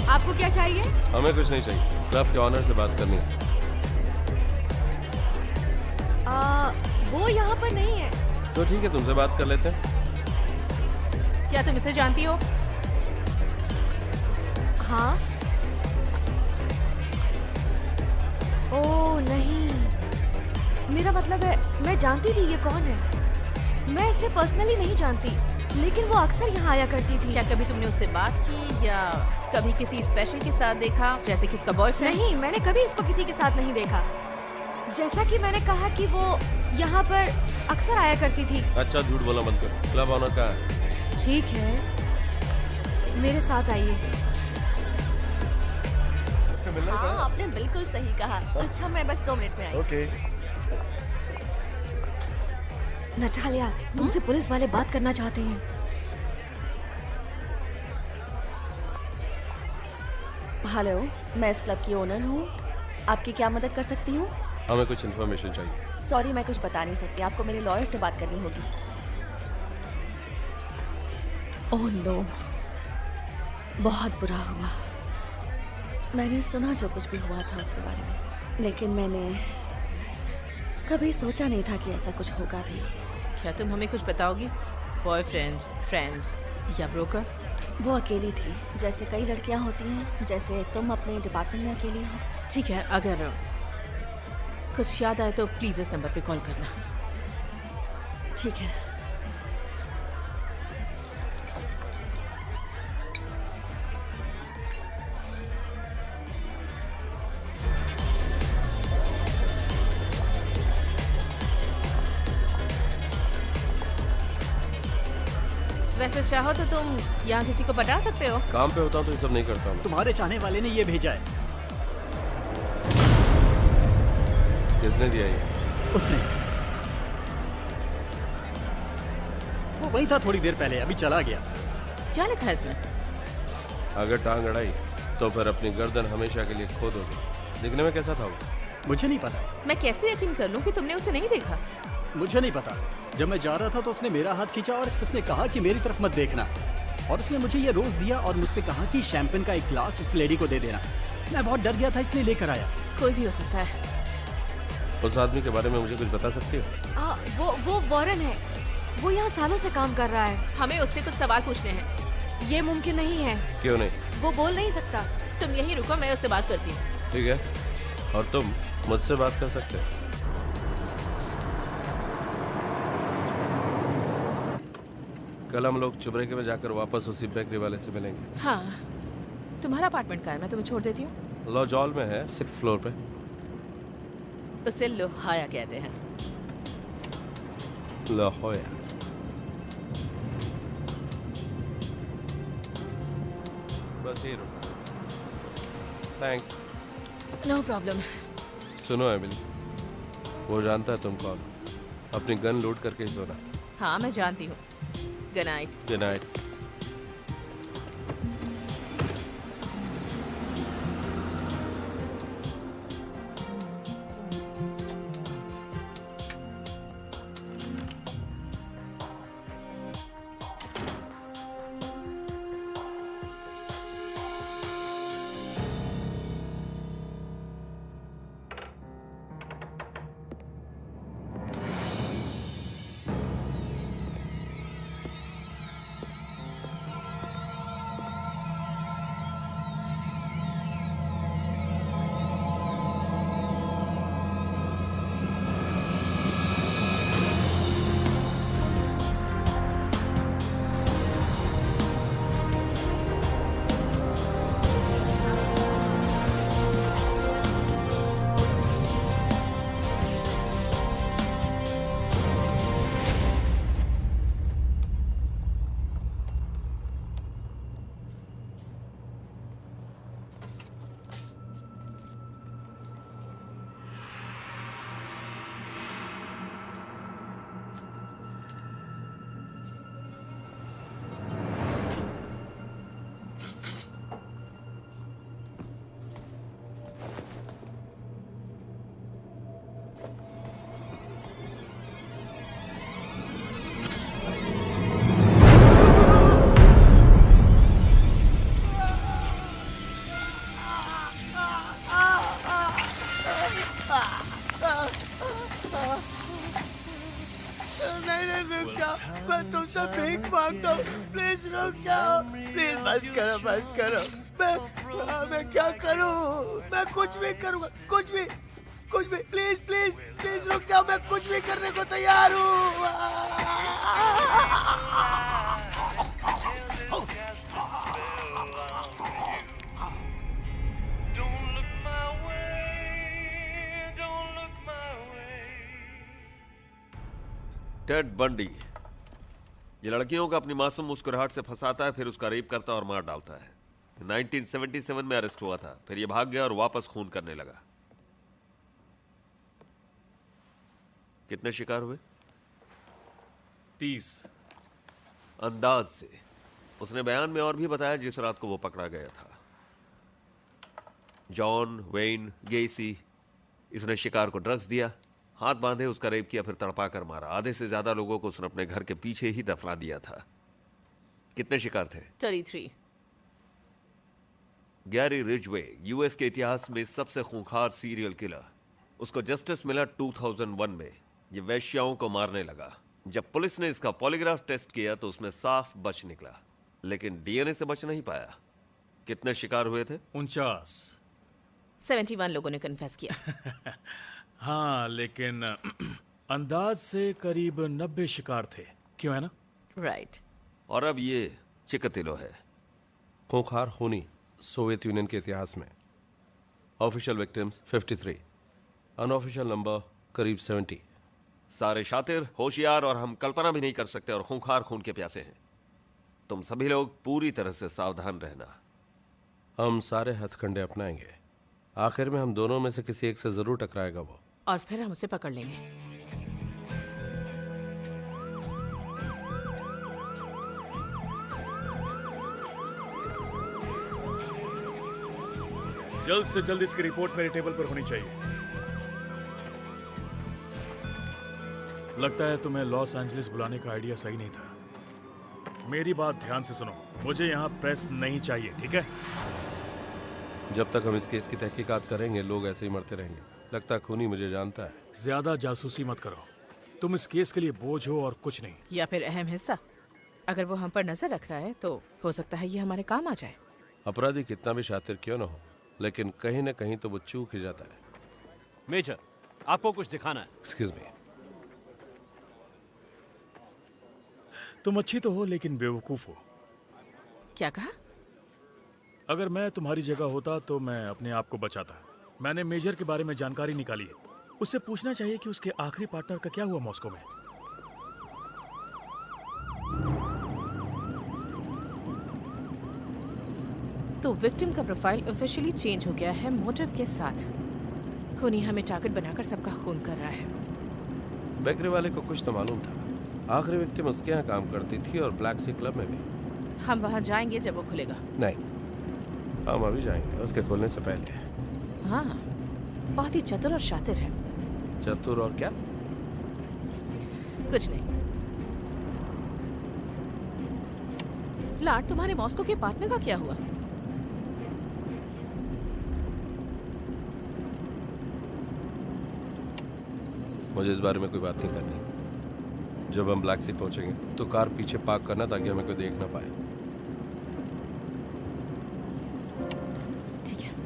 आपको क्या चाहिए? हमें कुछ नहीं चाहिए, क्लब के ऑनर से बात करनी है। वो यहाँ पर नहीं है। तो ठीक है, तुमसे बात कर लेते हैं। क्या तुम इसे जानती हो? हाँ। ओह नहीं, मेरा मतलब है मैं जानती थी ये कौन है। मैं इसे पर्सनली नहीं जानती, लेकिन वो अक्सर यहाँ आया करती थी। क्या कभी तुमने उससे बात की या कभी किसी स्पेशल के साथ देखा, जैसे कि उसका बॉयफ्रेंड? नहीं, मैंने कभी इसको किसी के साथ नहीं देखा। जैसा कि मैंने कहा कि वो यहाँ पर अक्सर आया करती थी। अच्छा झूठ बोला मत कर। क्लब ऑनर कहाँ है? ठीक है, मेरे साथ आइए। हाँ, आपने बिल्कुल सही कहा। अच्छा, मैं बस 2 मिनट में आई। ओके। नटालिया, तुमसे पुलिस वाले बात करना चाहते हैं। हेलो, मैं इस क्लब की ओनर हूँ। आपकी क्या मदद कर सकती हूँ? हमें कुछ इन्फॉर्मेशन चाहिए। सॉरी, मैं कुछ बता नहीं सकती। आपको मेरे लॉयर से बात करनी होगी। ओह नो, बहुत बुरा हुआ। मैंने सुना जो कुछ भी हुआ था उसके बारे में, लेकिन मैंने कभी सोचा नहीं था कि ऐसा कुछ होगा भी। क्या तुम हमें कुछ बताओगी? बॉयफ्रेंड, फ्रेंड या ब्रोकर? वो अकेली थी, जैसे कई लड़कियां होती हैं, जैसे तुम अपने डिपार्टमेंट में अकेली हो। ठीक है, अगर कुछ याद आए तो प्लीज इस नंबर पे कॉल करना। ठीक है। वैसे चाहो तो तुम यहाँ किसी को पटा सकते हो। काम पे होता तो ये सब नहीं करता मैं। तुम्हारे चाहने वाले ने ये भेजा है। किसने दिया ये? उसने। वो वही था थोड़ी देर पहले, अभी चला गया। क्या लिखा है इसमें? अगर टांग अड़ाई तो फिर अपनी गर्दन हमेशा के लिए खो दोगे। दिखने में कैसा था वो? मुझे नहीं पता। मैं कैसे यकीन कर लूं कि तुमने उसे नहीं देखा? मुझे नहीं पता। जब मैं जा रहा था तो उसने मेरा हाथ खींचा और उसने कहा कि मेरी तरफ मत देखना, और उसने मुझे ये रोज दिया और मुझसे कहा कि शैंपेन का एक ग्लास उस लेडी को दे देना। मैं बहुत डर गया था, इसलिए लेकर आया। कोई भी हो सकता है। उस आदमी के बारे में मुझे कुछ बता सकती हो? वो वॉरेन है। वो यहाँ सालों से काम कर रहा है। हमें उससे कुछ सवाल पूछने हैं। ये मुमकिन नहीं है। क्यों नहीं? वो बोल नहीं सकता। तुम यहीं रुको, मैं उससे बात करती हूँ। ठीक है, और तुम मुझसे बात कर सकते हो। कल हम लोग चुबरेके में जाकर वापस उसी बेकरी वाले से मिलेंगे। हाँ, तुम्हारा अपार्टमेंट कहाँ है? मैं तुम्हें छोड़ देती हूँ। लॉज हॉल में है, 6th फ्लोर पे। उसे लोहाया कहते हैं। लाहौया। बस ये रुको। थैंक्स। No problem. सुनो एमिली, वो जानता है तुम कौन हो। अपनी गन लोड करके ही सोना। हाँ, मैं जानती हूँ। Good night. Good night. मैं भीख मांगता हूँ, प्लीज रुक जाओ, प्लीज बस करो। मैं क्या करूँ? मैं कुछ भी करूँगा, कुछ भी, प्लीज रुक जाओ, मैं कुछ भी करने को तैयार हूँ। टेड बंडी ये लड़कियों को अपनी मासूम मुस्कुराहट से फंसाता है, फिर उसका रेप करता और मार डालता है। 1977 में अरेस्ट हुआ था, फिर ये भाग गया और वापस खून करने लगा। कितने शिकार हुए? 30। अंदाज से। उसने बयान में और भी बताया जिस रात को वो पकड़ा गया था। जॉन वेन गेसी, इसने शिकार को ड्रग्स दिया, हाथ बांधे, उसका रेप किया, फिर तड़पा कर मारा। आधे से ज्यादा लोगों को उसने अपने घर के पीछे ही दफना दिया था। कितने शिकार थे? 33। गैरी रिजवे यूएस के इतिहास में सबसे खूंखार सीरियल किलर। उसको जस्टिस मिला 2001 में। ये वैश्याओं को मारने लगा। जब पुलिस ने इसका पॉलीग्राफ टेस्ट किया तो उसमें साफ बच निकला, लेकिन डीएनए से बच नहीं पाया। कितने शिकार हुए थे? 49। 71 लोगों ने कन्फेस किया। हाँ, लेकिन अंदाज से करीब 90 शिकार थे, क्यों है ना? राइट। और अब ये चिकतिलो है। खूंखार खूनी सोवियत यूनियन के इतिहास में। ऑफिशियल विक्टिम्स 53, अनऑफिशियल नंबर करीब 70। सारे शातिर, होशियार और हम कल्पना भी नहीं कर सकते और खूंखार खून के प्यासे हैं। तुम सभी लोग पूरी तरह से सावधान रहना। हम सारे हथकंडे अपनाएंगे। आखिर में हम दोनों में से किसी एक से जरूर टकराएगा वो, और फिर हम उसे पकड़ लेंगे। जल्द से जल्द इसकी रिपोर्ट मेरे टेबल पर होनी चाहिए। लगता है तुम्हें लॉस एंजलिस बुलाने का आइडिया सही नहीं था। मेरी बात ध्यान से सुनो, मुझे यहाँ प्रेस नहीं चाहिए, ठीक है? जब तक हम इस केस की तहकीकात करेंगे लोग ऐसे ही मरते रहेंगे। लगता है खूनी मुझे जानता है। ज्यादा जासूसी मत करो, तुम इस केस के लिए बोझ हो और कुछ नहीं। या फिर अहम हिस्सा। अगर वो हम पर नजर रख रहा है तो हो सकता है ये हमारे काम आ जाए। अपराधी कितना भी शातिर क्यों ना हो, लेकिन कहीं ना कहीं तो वो चूक ही जाता है। मेजर, आपको कुछ दिखाना है। Excuse me. तुम अच्छी तो हो लेकिन बेवकूफ हो। क्या कहा? अगर मैं तुम्हारी जगह होता तो मैं अपने आप को बचाता। मैंने मेजर के बारे में जानकारी निकाली है। उससे पूछना चाहिए कि उसके आखिरी पार्टनर का क्या हुआ मॉस्को में। तो विक्टिम का प्रोफाइल ऑफिशियली चेंज हो गया है मोटिव के साथ। खूनी हमें टारगेट बनाकर सबका खून कर रहा है। बेकरी वाले को कुछ तो मालूम था। आखिरी विक्टिम उसके यहाँ काम करती थी और ब्लैक सी क्लब में भी। हम वहाँ जाएंगे जब वो खुलेगा। नहीं, हम अभी जाएंगे उसके खुलने से पहले। हाँ, बहुत ही चतुर और शातिर है। चतुर और क्या? कुछ नहीं। फ्लैट, तुम्हारे मॉस्को के पार्टनर का क्या हुआ? मुझे इस बारे में कोई बात नहीं करनी। जब हम ब्लैक सी पहुंचेंगे तो कार पीछे पार्क करना ताकि हमें कोई देख ना पाए। ठीक है।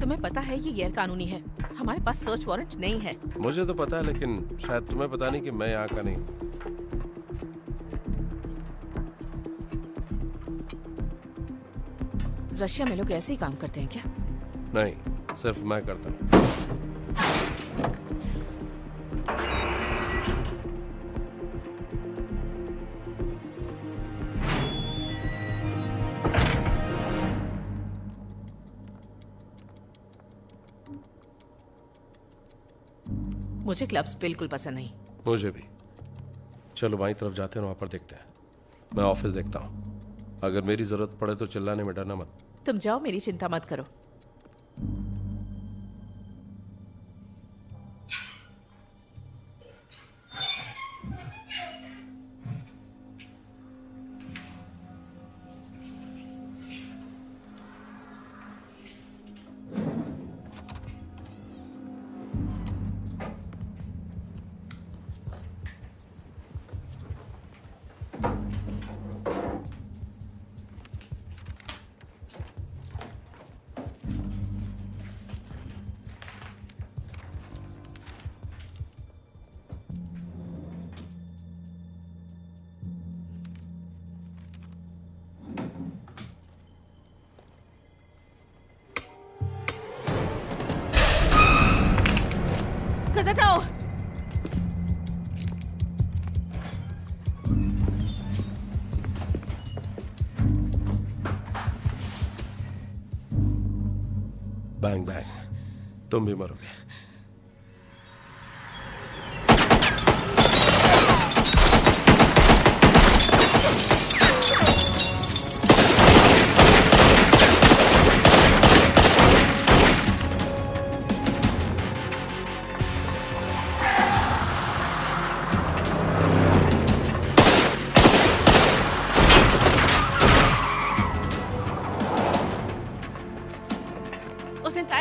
तुम्हें पता है ये गैर कानूनी है। हमारे पास सर्च वारंट नहीं है। मुझे तो पता है, लेकिन शायद तुम्हें पता नहीं कि मैं यहाँ का नहीं। रशिया में लोग ऐसे ही काम करते हैं क्या? नहीं, सिर्फ मैं करता हूँ। मुझे क्लब्स बिल्कुल पसंद नहीं। मुझे भी। चलो बाईं तरफ जाते हैं, वहां पर देखते हैं। मैं ऑफिस देखता हूँ। अगर मेरी जरूरत पड़े तो चिल्लाने में डरना मत। तुम जाओ, मेरी चिंता मत करो। जाओ। बैंग बैंग, तुम भी मरोगे।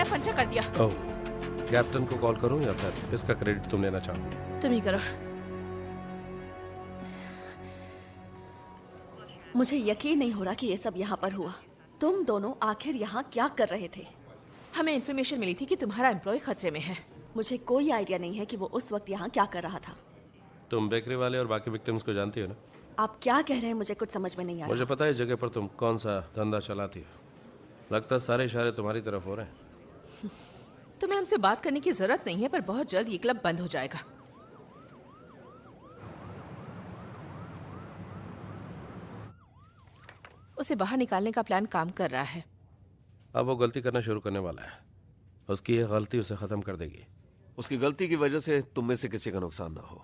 पंचर कर दिया। ओह, कैप्टन को कॉल करूं या फिर इसका क्रेडिट तुम लेना चाहोगे? तुम ही करो। मुझे यकीन नहीं हो रहा कि ये सब यहाँ पर हुआ। तुम दोनों आखिर यहाँ क्या कर रहे थे? हमें इन्फॉर्मेशन मिली थी कि तुम्हारा एम्प्लॉय खतरे में है। मुझे कोई आइडिया नहीं है कि वो उस वक्त यहाँ क्या कर रहा था। तुम बेकरी वाले और बाकी विक्टिम्स को जानती हो ना? आप क्या कह रहे हैं? मुझे कुछ समझ में नहीं आ रहा। मुझे पता है इस जगह पर तुम कौन सा धंधा चलाती हो। लगता है सारे इशारे तुम्हारी तरफ हो रहे हैं। तुम्हें हमसे बात करने की जरूरत नहीं है, पर बहुत जल्द ये क्लब बंद हो जाएगा। उसे बाहर निकालने का प्लान काम कर रहा है। अब वो गलती करना शुरू करने वाला है। उसकी ये गलती उसे खत्म कर देगी। उसकी गलती की वजह से तुम में से किसी का नुकसान ना हो।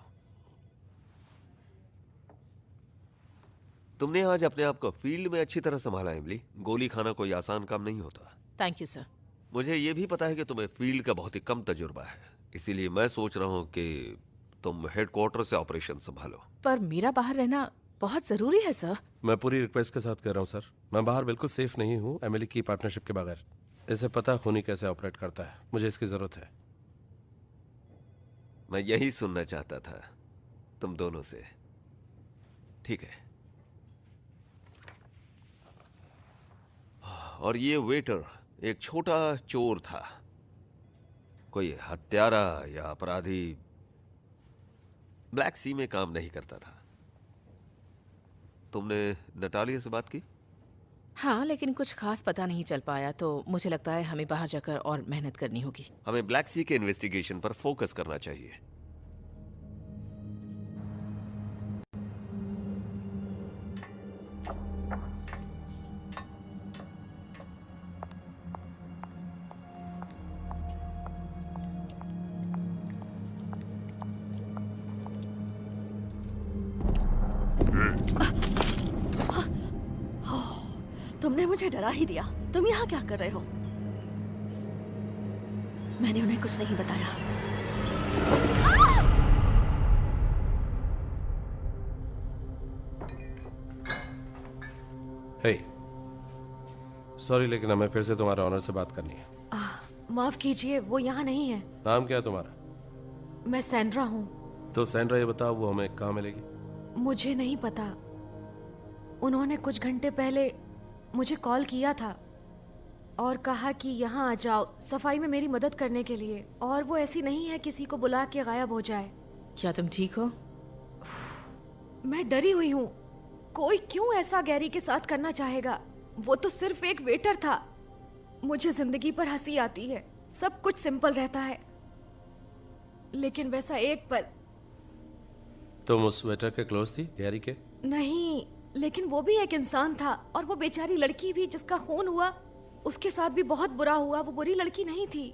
तुमने आज अपने आप को फील्ड में अच्छी तरह संभाला एमिली। गोली खाना कोई आसान काम नहीं होता। Thank you sir. मुझे ये भी पता है कि तुम्हें फील्ड का बहुत ही कम तजुर्बा है, इसीलिए मैं सोच रहा हूँ कि तुम हेडक्वार्टर से ऑपरेशन संभालो। पर मेरा बाहर रहना बहुत जरूरी है सर। मैं पूरी रिक्वेस्ट के साथ कह रहा हूँ सर, मैं बाहर बिल्कुल सेफ नहीं हूँ एमिली की पार्टनरशिप के बगैर। इसे पता खूनी कैसे ऑपरेट करता है, मुझे इसकी जरूरत है। मैं यही सुनना चाहता था तुम दोनों से। ठीक है। और ये वेटर एक छोटा चोर था, कोई हत्यारा या अपराधी ब्लैक सी में काम नहीं करता था। तुमने नटालिया से बात की? हाँ, लेकिन कुछ खास पता नहीं चल पाया, तो मुझे लगता है हमें बाहर जाकर और मेहनत करनी होगी। हमें ब्लैक सी के इन्वेस्टिगेशन पर फोकस करना चाहिए। तुमने मुझे डरा ही दिया। तुम यहाँ क्या कर रहे हो? मैंने उन्हें कुछ नहीं बताया। हे, सॉरी लेकिन हमें फिर से तुम्हारे ऑनर से बात करनी है। माफ कीजिए, वो यहाँ नहीं है। नाम क्या है तुम्हारा? मैं सैंड्रा हूँ। तो सैंड्रा, ये बताओ वो हमें कहाँ मिलेगी? मुझे नहीं पता। उन्होंने कुछ घंटे पहले मुझे कॉल किया था और कहा कि यहाँ आ जाओ सफाई में मेरी मदद करने के लिए, और वो ऐसी नहीं है किसी को बुला के गायब हो जाए। क्या तुम ठीक हो? मैं डरी हुई हूँ। कोई क्यों ऐसा गैरी के साथ करना चाहेगा? वो तो सिर्फ एक वेटर था। मुझे जिंदगी पर हंसी आती है, सब कुछ सिंपल रहता है, लेकिन वैसा एक पल। तुम उस वेटर के क्लोज थी, गैरी के? नहीं, लेकिन वो भी एक इंसान था, और वो बेचारी लड़की भी जिसका खून हुआ, उसके साथ भी बहुत बुरा हुआ। वो बुरी लड़की नहीं थी।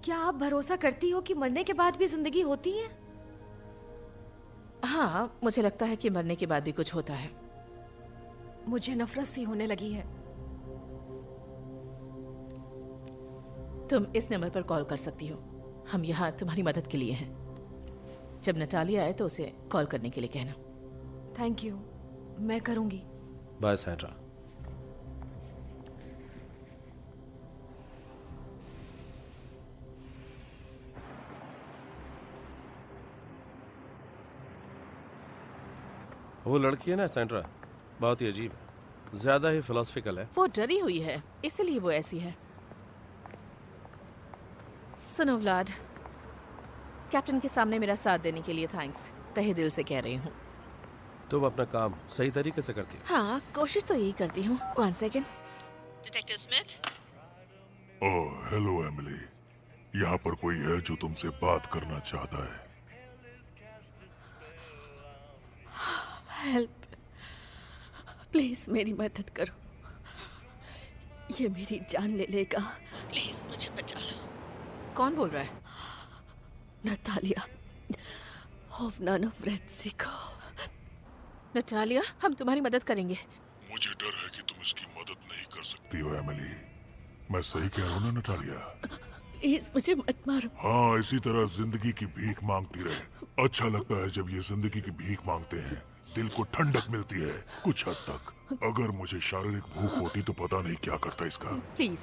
क्या आप भरोसा करती हो कि मरने के बाद भी जिंदगी होती है? हाँ, मुझे लगता है कि मरने के बाद भी कुछ होता है। मुझे नफरत सी होने लगी है। तुम इस नंबर पर कॉल कर सकती हो। हम यहाँ तुम्हारी मदद के लिए हैं। जब नटालिया आए तो उसे कॉल करने के लिए कहना। थैंक यू, मैं करूंगी। Bye Sandra. वो लड़की है ना सैंड्रा, बहुत ही अजीब है, ज्यादा ही फिलोसफिकल है। वो डरी हुई है, इसलिए वो ऐसी है। सुनो व्लाड, कैप्टन के सामने मेरा साथ देने के लिए थैंक्स, तहे दिल से कह रही हूँ। तुम अपना काम सही तरीके से करती हो। हाँ, कोशिश तो यही करती हूँ। 1 second. Detective Smith. Oh hello Emily, यहाँ पर कोई है जो तुमसे बात करना चाहता है। हेल्प, प्लीज मेरी मदद करो, ये मेरी जान ले लेगा, प्लीज मुझे बचा लो। कौन बोल रहा है? नतालिया होवनानोव्रेत्सिको। नटालिया, हम तुम्हारी मदद करेंगे। मुझे डर है कि तुम इसकी मदद नहीं कर सकती हो एमिली। मैं सही कह रहा हूँ ना नटालिया? प्लीज मुझे मत मारो। हाँ, इसी तरह जिंदगी की भीख मांगती रहे। अच्छा लगता है जब ये जिंदगी की भीख मांगते हैं, दिल को ठंडक मिलती है कुछ हद तक। अगर मुझे शारीरिक भूख होती तो पता नहीं क्या करता इसका। प्लीज,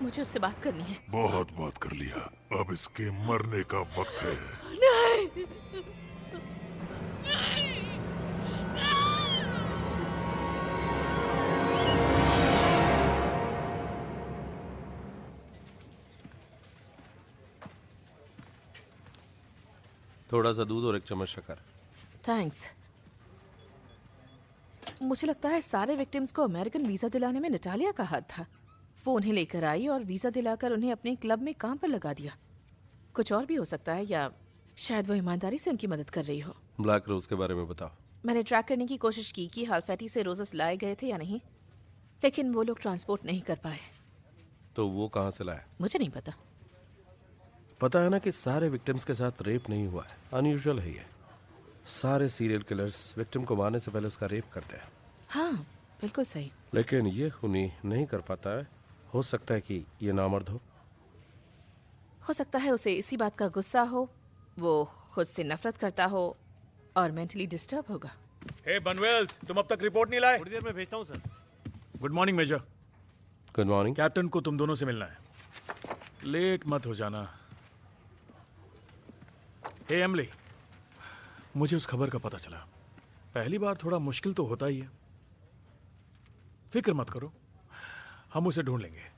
मुझे उससे बात करनी है। बहुत बात कर लिया, अब इसके मरने का वक्त है। नहीं। थोड़ा सा दूध और एक चम्मच शक्कर। थैंक्स। मुझे लगता है सारे विक्टिम्स को अमेरिकन वीजा दिलाने में नटालिया का हाथ था। वो उन्हें लेकर आई और वीजा दिलाकर उन्हें अपने क्लब में काम पर लगा दिया। कुछ और भी हो सकता है, या शायद वो ईमानदारी से उनकी मदद कर रही हो। ब्लैक रोज के बारे में बताओ। मैंने ट्रैक करने की कोशिश की कि हालफैटी से रोजेस लाए गए थे या नहीं, लेकिन वो लोग ट्रांसपोर्ट नहीं कर पाए। तो वो कहाँ से लाया? मुझे नहीं पता। पता है ना कि सारे विक्टिम्स के साथ रेप नहीं हुआ है। अनयूजुअल है ये। सारे सीरियल किलर्स विक्टिम को मारने से पहले उसका रेप करते हैं। हाँ, बिल्कुल सही। लेकिन ये खूनी नहीं कर पाता है। हो सकता है कि ये नामर्द हो सकता है उसे इसी बात का गुस्सा हो, वो खुद से नफरत करता हो और मेंटली डिस्टर्ब होगा। हे बनवेल्स, तुम अब तक रिपोर्ट नहीं लाए? थोड़ी देर में भेजता हूँ sir. Good morning major. Good morning. Captain को तुम दोनों से मिलना है, लेट मत हो जाना। हे एमिली, मुझे उस खबर का पता चला। पहली बार थोड़ा मुश्किल तो होता ही है। फिक्र मत करो, हम उसे ढूंढ लेंगे।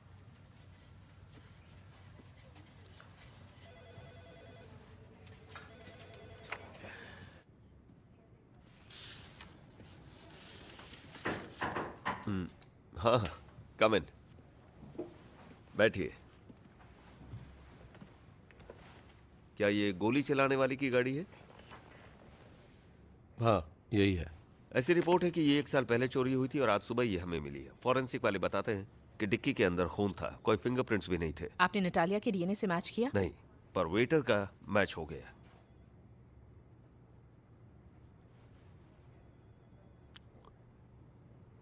हाँ, कम इन, बैठिए। क्या ये गोली चलाने वाली की गाड़ी है? हाँ, यही है। ऐसी रिपोर्ट है कि ये 1 साल पहले चोरी हुई थी और आज सुबह ये हमें मिली है। फॉरेंसिक वाले बताते हैं कि डिक्की के अंदर खून था, कोई फिंगरप्रिंट्स भी नहीं थे। आपने नटालिया के डीएनए से मैच किया? नहीं, पर वेटर का मैच हो गया।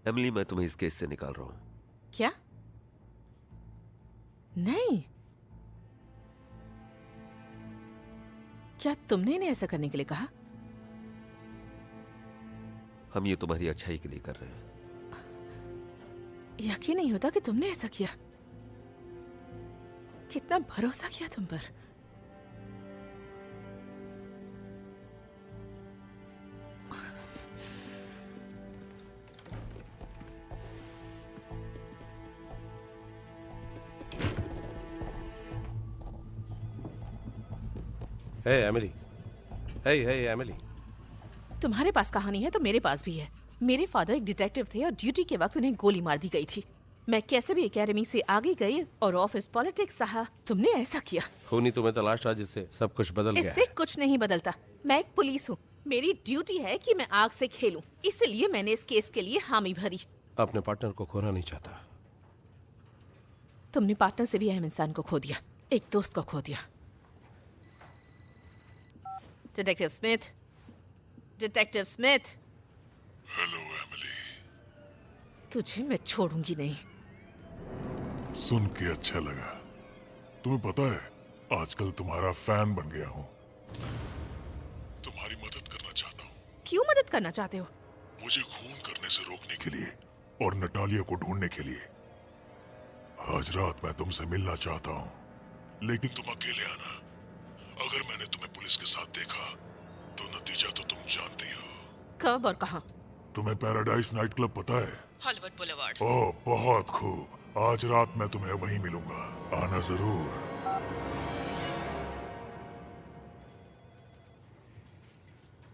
एमिली, मैं तुम्हें इस केस से निकाल रहा हूं। क्या? नहीं, क्या तुमने इन्हें ऐसा करने के लिए कहा? हम ये तुम्हारी अच्छाई के लिए कर रहे हैं। यकीन नहीं होता कि तुमने ऐसा किया। कितना भरोसा किया तुम पर। हे एमिली, हे एमिली। तुम्हारे पास कहानी है तो मेरे पास भी है। मेरे फादर एक डिटेक्टिव थे और ड्यूटी के वक्त उन्हें गोली मार दी गई थी। मैं कैसे भी एकेडमी से आगे गई और ऑफिस पॉलिटिक्स सहा। तुमने ऐसा किया। खूनी तुम्हें तलाश रहा जिससे सब कुछ बदल गया। इससे कुछ नहीं बदलता। मैं एक पुलिस हूँ, मेरी ड्यूटी है कि मैं आग से खेलूं। इसलिए मैंने इस केस के लिए हामी भरी। अपने पार्टनर को खोना नहीं चाहता। तुमने पार्टनर से भी अहम इंसान को खो दिया, एक दोस्त को खो दिया। Detective Smith, detective Smith, hello Emily. तुझे मैं छोड़ूंगी नहीं। सुन के अच्छा लगा। तुम्हें पता है, आजकल तुम्हारा फैन बन गया हूँ। तुम्हारी मदद करना चाहता हूँ। क्यों मदद करना चाहते हो? मुझे खून करने से रोकने के लिए और नटालिया को ढूंढने के लिए। आज रात मैं तुमसे मिलना चाहता हूँ, लेकिन तुम अकेले आना। अगर मैंने तुम्हें पुलिस के साथ देखा तो नतीजा तो तुम जानती हो। कब और कहाँ? तुम्हें पैराडाइज नाइट क्लब पता है? Hollywood boulevard. ओह, बहुत खूब। आज रात मैं तुम्हें वहीं मिलूंगा, आना जरूर।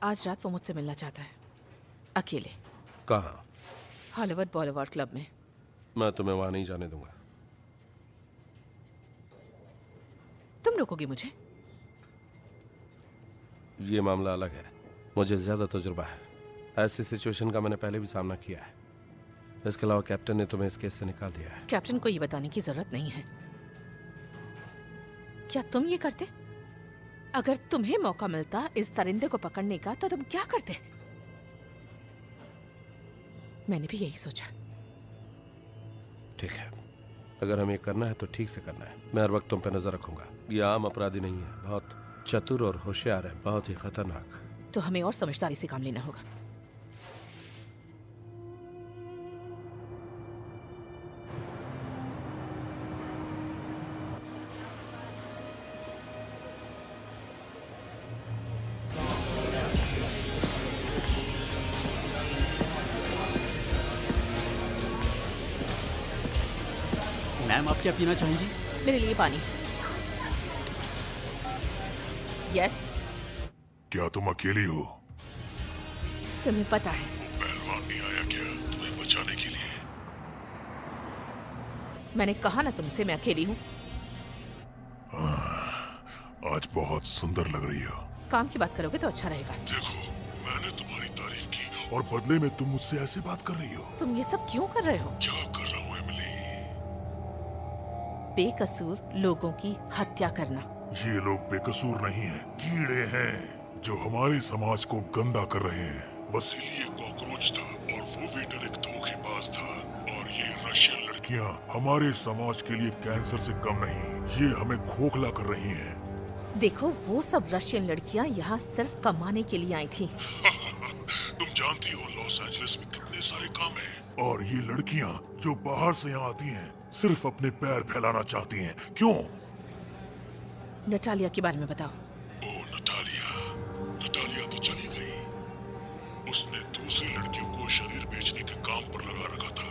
आज रात वो मुझसे मिलना चाहता है, अकेले। कहाँ? हॉलीवुड बुलेवार्ड क्लब में। मैं तुम्हें वहां नहीं जाने दूंगा। तुम रोकोगे मुझे? ये मामला अलग है। मुझे ज्यादा तजुर्बा है। ऐसी सिचुएशन का मैंने पहले भी सामना किया है। इसके अलावा कैप्टन ने तुम्हें इस केस से निकाल दिया है। कैप्टन को ये बताने की जरूरत नहीं है। क्या तुम ये करते? अगर तुम्हें मौका मिलता इस दरिंदे को पकड़ने का तो तुम क्या करते? मैंने भी यही सोचा। ठीक है, अगर हमें करना है तो ठीक से करना है। मैं हर वक्त तुम पे नजर रखूंगा। ये आम अपराधी नहीं है, बहुत चतुर और होशियार है, बहुत ही खतरनाक। तो हमें और समझदारी से काम लेना होगा। मैम, आप क्या पीना चाहेंगी? मेरे लिए पानी। यस। क्या तुम अकेली हो? तुम्हें पता है पहलवान नहीं आया क्या तुम्हें बचाने के लिए? मैंने कहा ना तुमसे मैं अकेली हूँ। आज बहुत सुंदर लग रही हो। काम की बात करोगे तो अच्छा रहेगा। देखो, मैंने तुम्हारी तारीफ की और बदले में तुम मुझसे ऐसे बात कर रही हो। तुम ये सब क्यों कर रहे हो? क्या कर रहा हूँ एमिली? बेकसूर लोगों की हत्या करना। ये लोग बेकसूर नहीं हैं, कीड़े हैं जो हमारे समाज को गंदा कर रहे हैं। वसीली एक कॉकरोच था और वो वेटर एक धोखेबाज था। और ये रशियन लड़कियां हमारे समाज के लिए कैंसर से कम नहीं, ये हमें खोखला कर रही हैं। देखो, वो सब रशियन लड़कियां यहाँ सिर्फ कमाने के लिए आई थी। तुम जानती हो लॉस एंजलिस में कितने सारे काम हैं। और ये लड़कियां जो बाहर से यहाँ आती हैं सिर्फ अपने पैर फैलाना चाहती हैं। क्यों? नटालिया के बारे में बताओ। ओ, नटालिया तो चली गई। उसने दूसरी लड़कियों को शरीर बेचने के काम पर लगा रखा था,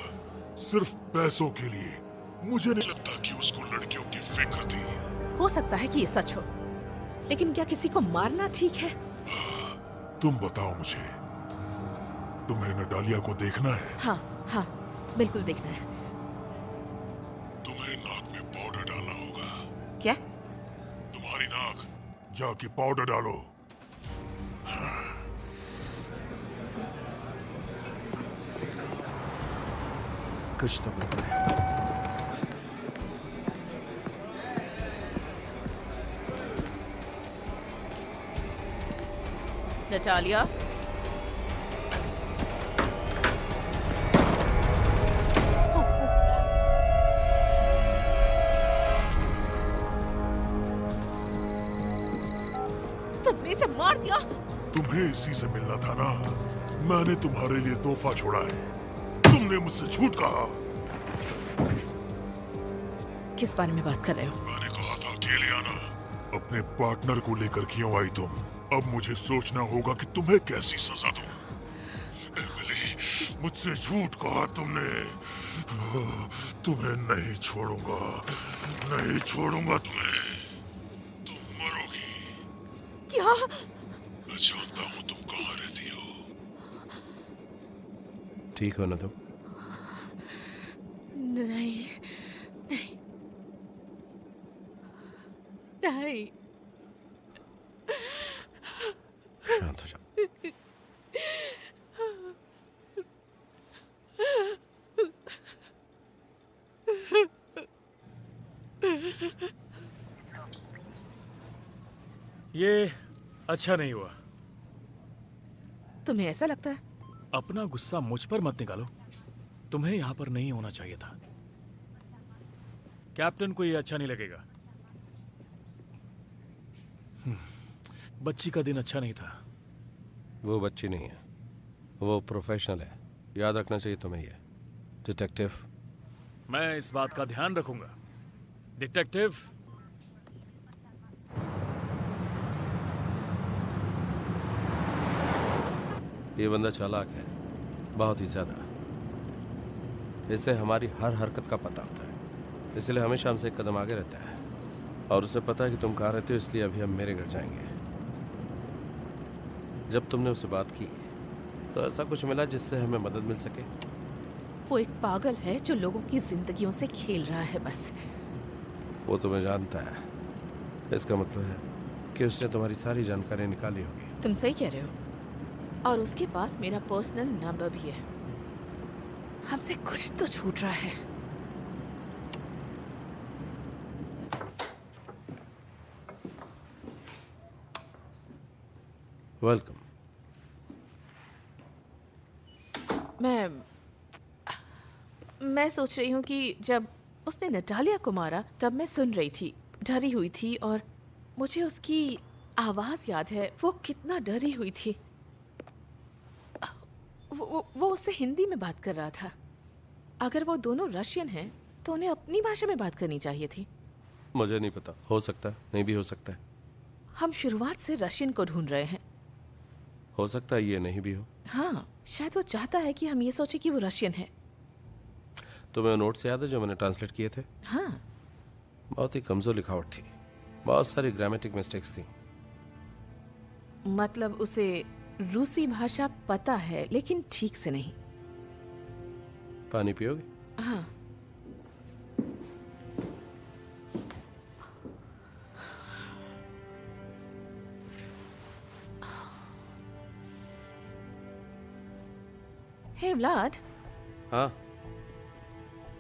सिर्फ पैसों के लिए। मुझे नहीं लगता कि उसको लड़कियों की फिक्र थी। हो सकता है कि ये सच हो, लेकिन क्या किसी को मारना ठीक है? तुम बताओ मुझे, तुम्हें नटालिया को देखना है? हाँ हाँ, बिल्कुल देखना है। तुम्हें नाक में पाउडर डालना होगा। क्या? तुम्हारी नाक, जाके पाउडर डालो। कुछ तो करना है। नटालिया, तुमने इसे मार दिया। तुम्हें इसी से मिलना था ना। मैंने तुम्हारे लिए तोहफा छोड़ा है। तुमने मुझसे झूठ कहा। किस बारे में बात कर रहे हो? मैंने कहा था अकेले आना। अपने पार्टनर को लेकर क्यों आई तुम? अब मुझे सोचना होगा कि तुम्हें कैसी सजा दूं। एमिली, मुझसे झूठ कहा तुमने। तुम्हें नहीं छोड़ूंगा, नहीं छोड़ूंगा तुम्हें। तुम मरोगी। क्या? मैं जानता हूँ तुम कहाँ रहती हो। ठीक हो ना तुम? नहीं नहीं नहीं। शांत हो जाओ। ये अच्छा नहीं हुआ। तुम्हें ऐसा लगता है? अपना गुस्सा मुझ पर मत निकालो। तुम्हें यहां पर नहीं होना चाहिए था। कैप्टन को ये अच्छा नहीं लगेगा। बच्ची का दिन अच्छा नहीं था। वो बच्ची नहीं है, वो प्रोफेशनल है। याद रखना चाहिए तुम्हें ये, डिटेक्टिव। मैं इस बात का ध्यान रखूंगा, डिटेक्टिव। ये बंदा चालाक है, बहुत ही ज्यादा। इसे हमारी हर हरकत का पता होता है, इसलिए हमेशा हमसे एक कदम आगे रहता है। और उसे पता है कि तुम कहाँ रहते हो, इसलिए अभी हम मेरे घर जाएंगे। जब तुमने उससे बात की तो ऐसा कुछ मिला जिससे हमें मदद मिल सके? वो एक पागल है जो लोगों की जिंदगियों से खेल रहा है बस। वो तुम्हें जानता है, इसका मतलब है कि उसने तुम्हारी सारी जानकारी निकाली होगी। तुम सही कह रहे हो, और उसके पास मेरा पर्सनल नंबर भी है। हमसे कुछ तो छूट रहा है। वेलकम। मैं सोच रही हूँ कि जब उसने नटालिया को मारा तब मैं सुन रही थी, डरी हुई थी, और मुझे उसकी आवाज याद है। वो कितना डरी हुई थी। वो उससे हिंदी में बात कर रहा था। अगर वो दोनों रशियन हैं तो उन्हें अपनी भाषा में बात करनी चाहिए थी। मुझे नहीं पता, हो सकता है, नहीं भी हो सकता है। हम शुरुआत से रशियन को ढूंढ रहे हैं। हो सकता है ये नहीं भी हो। हाँ, शायद वो चाहता है कि हम ये सोचे कि वो रशियन है। तुम्हें नोट्स याद है जो मैंने ट्रांसलेट किए थे? हाँ। बहुत ही कमजोर लिखावट थी, बहुत सारी ग्रामेटिक मिस्टेक्स थी। मतलब उसे रूसी भाषा पता है लेकिन ठीक से नहीं। पानी पियोगे? हाँ। हे व्लाड। हाँ।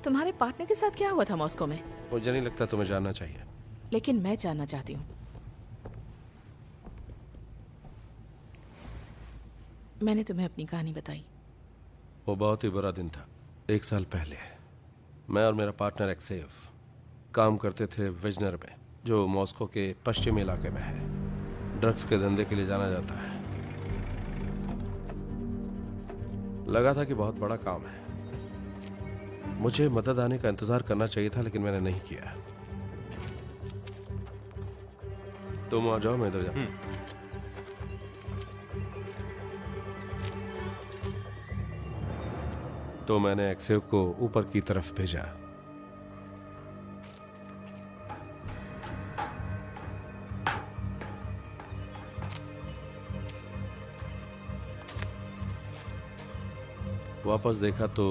तुम्हारे पार्टनर के साथ क्या हुआ था मॉस्को में? मुझे नहीं लगता तुम्हें जानना चाहिए। लेकिन मैं जानना चाहती हूँ। मैंने तुम्हें अपनी कहानी बताई। वो बहुत ही बुरा दिन था। 1 साल पहले मैं और मेरा पार्टनर एक्सेव काम करते थे विजनर में, जो मॉस्को के पश्चिमी इलाके में है। ड्रग्स के धंधे के लिए जाना जाता है। लगा था कि बहुत बड़ा काम है, मुझे मदद आने का इंतजार करना चाहिए था, लेकिन मैंने नहीं किया। तुम आ जाओ, मैं इधर जाता हूं। तो मैंने एक्सेव को ऊपर की तरफ भेजा। वापस देखा तो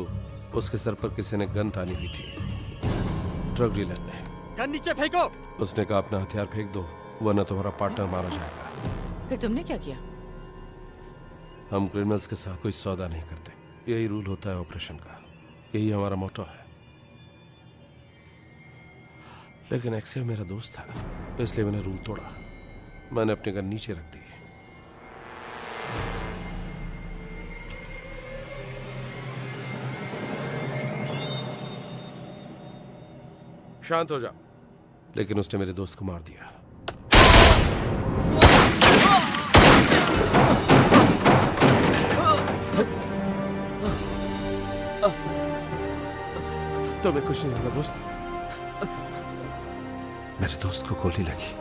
उसके सर पर किसी ने गन तानी हुई थी। ड्रग डीलर ने। गन नीचे फेंको। उसने कहा अपना हथियार फेंक दो, वरना तुम्हारा पार्टनर मारा जाएगा। फिर तुमने क्या किया? हम क्रिमिनल्स के साथ कोई सौदा नहीं करते, यही रूल होता है ऑपरेशन का, यही हमारा मोटो है। लेकिन एक्सेव मेरा दोस्त था, इसलिए मैंने रूल तोड़ा। मैंने अपनी गन नीचे रख दी। शांत हो जा। लेकिन उसने मेरे दोस्त को मार दिया। तुम्हें कुछ नहीं होगा दोस्त। मेरे दोस्त को गोली लगी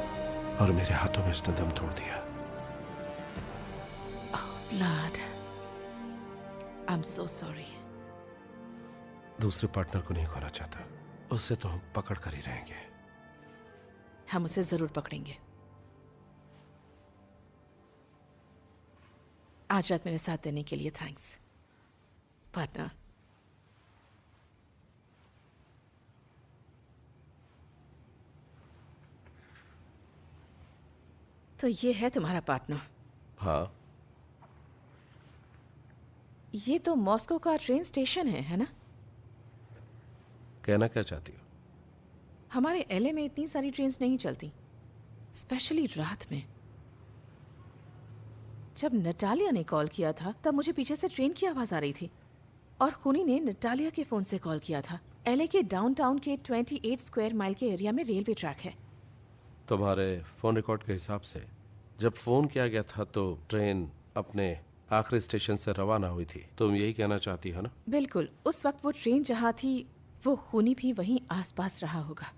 और मेरे हाथों में उसने दम तोड़ दिया। Vlad, I'm so sorry. दूसरे पार्टनर को नहीं खोना चाहता, उससे तो हम पकड़ कर ही रहेंगे। हम उसे जरूर पकड़ेंगे। आज रात मेरे साथ देने के लिए थैंक्स पार्टनर। तो ये है तुम्हारा पार्टनर? हाँ। ये तो मॉस्को का ट्रेन स्टेशन है ना? कहना क्या चाहती हो? हमारे एलए में इतनी सारी ट्रेन्स नहीं चलती, स्पेशली रात में। जब नटालिया ने कॉल किया था तब मुझे पीछे से ट्रेन की आवाज आ रही थी और खूनी ने नटालिया के फोन से कॉल किया था। एलए के डाउनटाउन के 28 स्क्वायर माइल के एरिया में रेलवे ट्रैक है। तुम्हारे फोन रिकॉर्ड के हिसाब से जब फोन किया गया था तो ट्रेन अपने आखिरी स्टेशन से रवाना हुई थी। तुम यही कहना चाहती हो ना? बिल्कुल। उस वक्त वो ट्रेन जहाँ थी वो खूनी भी वहीं आसपास रहा होगा।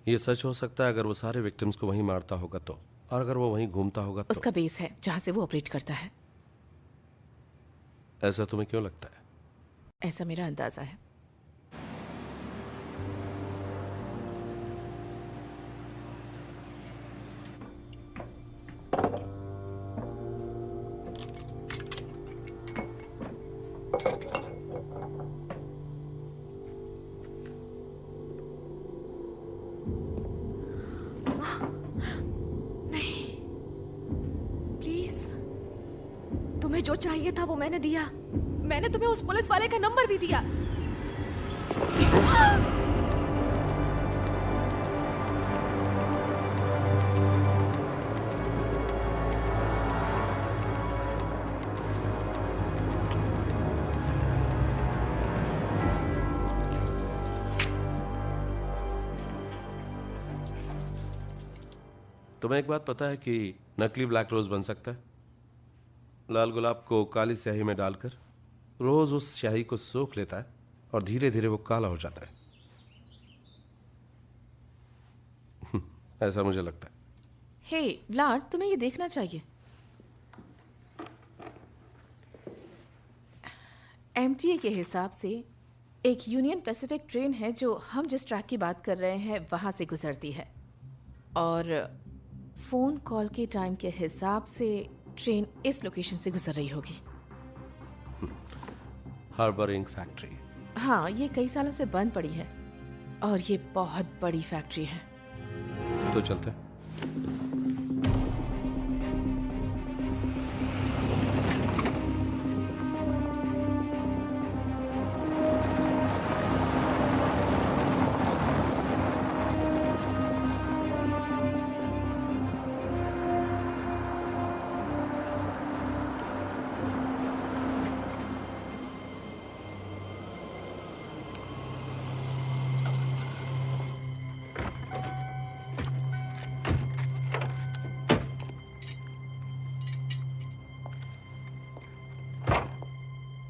ये सच हो सकता है अगर वो सारे विक्टिम्स को वहीं मारता होगा तो, और अगर वो वहीं घूमता होगा तो। उसका बेस है जहाँ से वो ऑपरेट करता है। ऐसा तुम्हें क्यों लगता है? ऐसा मेरा अंदाजा है। तुम्हें जो चाहिए था वो मैंने दिया। मैंने तुम्हें उस पुलिस वाले का नंबर भी दिया। तुम्हें एक बात पता है कि नकली ब्लैक रोज बन सकता है? लाल गुलाब को काली स्याही में डालकर रोज उस स्याही को सोख लेता है और धीरे धीरे वो काला हो जाता है। ऐसा मुझे लगता है। हे व्लाड, तुम्हें ये देखना चाहिए। एमटीए के हिसाब से एक यूनियन पैसिफिक ट्रेन है जो हम जिस ट्रैक की बात कर रहे हैं वहां से गुजरती है, और फोन कॉल के टाइम के हिसाब से ट्रेन इस लोकेशन से गुजर रही होगी। Harbour ink factory. हाँ, ये कई सालों से बंद पड़ी है और ये बहुत बड़ी फैक्ट्री है। तो चलते हैं।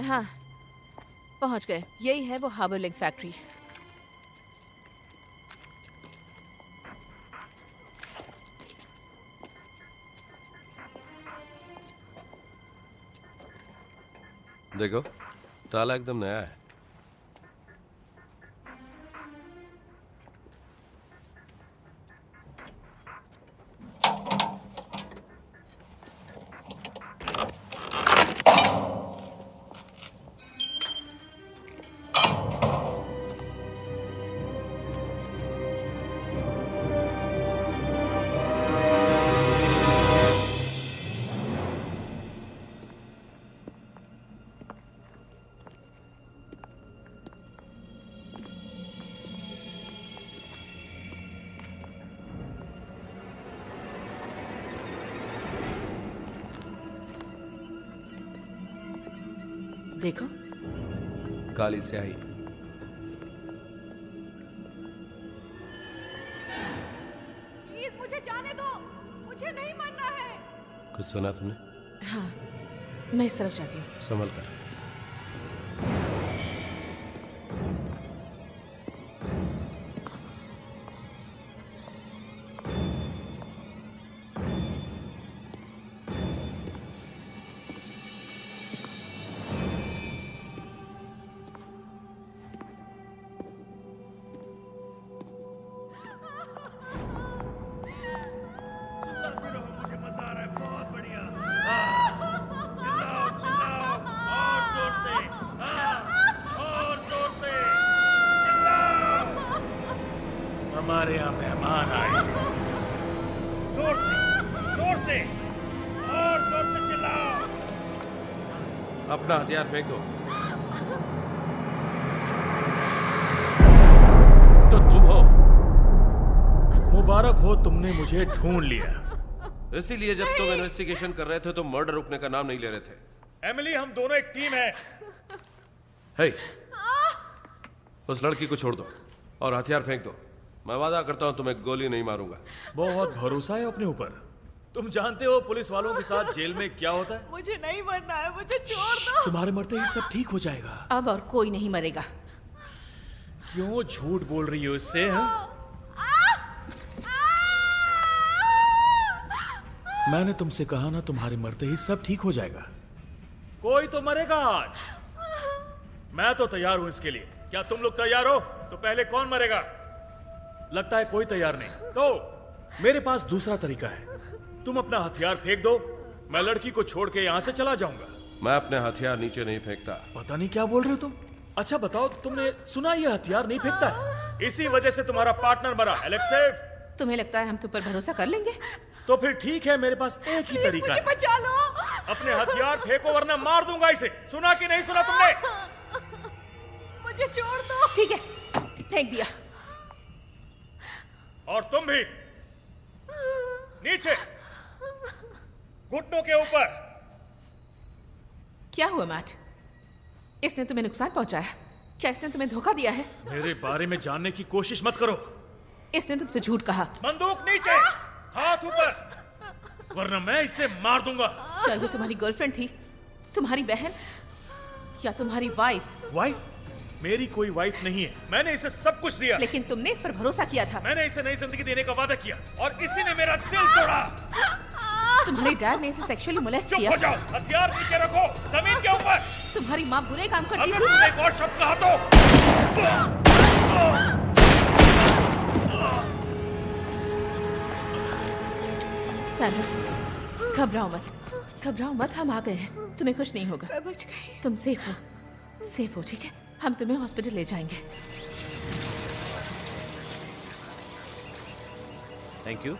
हाँ, पहुंच गए। यही है वो हार्बर लिंक फैक्ट्री। देखो, ताला एकदम नया है। देखो, काली स्याही। प्लीज मुझे जाने दो, मुझे नहीं मरना है। कुछ सुना तुमने? हाँ, मैं इस तरफ जाती हूँ। संभल कर। हमारे यहाँ मेहमान आए। जोर से और जोर से चिल्लाओ। अपना हथियार फेंक दो। तो तुम हो। मुबारक हो, तुमने मुझे ढूंढ लिया। इसीलिए जब तुम इन्वेस्टिगेशन कर रहे थे तो मर्डर रुकने का नाम नहीं ले रहे थे। एमिली, हम दोनों एक टीम है। हे, उस लड़की को छोड़ दो और हथियार फेंक दो। मैं वादा करता हूं तुम्हें गोली नहीं मारूंगा। बहुत भरोसा है अपने ऊपर। तुम जानते हो पुलिस वालों के साथ जेल में क्या होता है? मुझे नहीं मरना है, मुझे छोड़ दो। तुम्हारे मरते ही सब ठीक हो जाएगा। अब और कोई नहीं मरेगा। क्यों झूठ बोल रही हो इससे? हाँ? मैंने तुमसे कहा ना, तुम्हारे मरते ही सब ठीक हो जाएगा। कोई तो मरेगा आज। मैं तो तैयार हूं इसके लिए। क्या तुम लोग तैयार हो? तो पहले कौन मरेगा? लगता है कोई तैयार नहीं। तो मेरे पास दूसरा तरीका है। तुम अपना हथियार फेंक दो, मैं लड़की को छोड़ के यहां से चला जाऊंगा। मैं अपने हथियार नीचे नहीं फेंकता। पता नहीं क्या बोल रहे हो तुम। अच्छा बताओ, तुमने सुना ये हथियार नहीं फेंकता है? इसी वजह से तुम्हारा पार्टनर मरा। एलेक्सेव, तुम्हें लगता है हम तुम पर भरोसा कर लेंगे? तो फिर ठीक है, मेरे पास एक ही तरीका है। बचा लो। अपने हथियार फेंको वरना मार दूंगा इसे। सुना कि नहीं सुना तुमने? मुझे छोड़ दो। ठीक है, फेंक दिया। और तुम भी नीचे, घुटनों के ऊपर। क्या हुआ मैट? इसने तुम्हें नुकसान पहुंचाया? क्या इसने तुम्हें धोखा दिया है? मेरे बारे में जानने की कोशिश मत करो। इसने तुमसे झूठ कहा। बंदूक नीचे, हाथ ऊपर, वरना मैं इसे मार दूंगा। क्या ये तुम्हारी गर्लफ्रेंड थी? तुम्हारी बहन या तुम्हारी वाइफ? वाइफ? मेरी कोई वाइफ नहीं है। मैंने इसे सब कुछ दिया। लेकिन तुमने इस पर भरोसा किया था। मैंने इसे नई जिंदगी देने का वादा किया और इसी ने मेरा दिल तोड़ा। तुम्हारे डैड ने इसे सेक्सुअली मोलेस्ट किया। चुप हो जाओ, हथियार नीचे रखो, जमीन के ऊपर। तुम्हारी माँ बुरे काम करती थी। अगर तुमने एक और शब्द कहा तो सैंड्रा, घबराओ मत, घबराओ मत, हम आ गए हैं। तुम्हें कुछ नहीं होगा। मैं बच गई। तुम सेफ हो, सेफ हो, ठीक है? हम तुम्हें हॉस्पिटल ले जाएंगे। Thank you.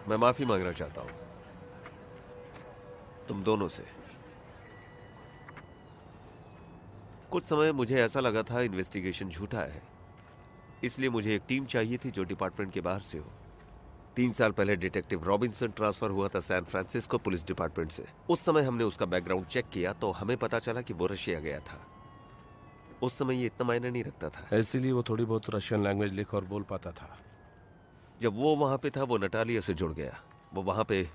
मैं माफी मांगना चाहता हूं तुम दोनों से। कुछ समय मुझे ऐसा लगा था इन्वेस्टिगेशन झूठा है, इसलिए मुझे एक टीम चाहिए थी जो डिपार्टमेंट के बाहर से हो। 3 साल पहले डिटेक्टिव रॉबिन्सन ट्रांसफर हुआ था सैन फ्रांसिस्को पुलिस डिपार्टमेंट से। उस समय हमने उसका बैकग्राउंड चेक किया तो हमें पता चला कि वो रशिया गया था। उस समय ये इतना मायने नहीं रखता था, इसीलिए वो थोड़ी बहुत रशियन लैंग्वेज लिख और बोल पाता था। जब वो वहां पे था वो नटालिया से जुड़ गया। वो वहां पे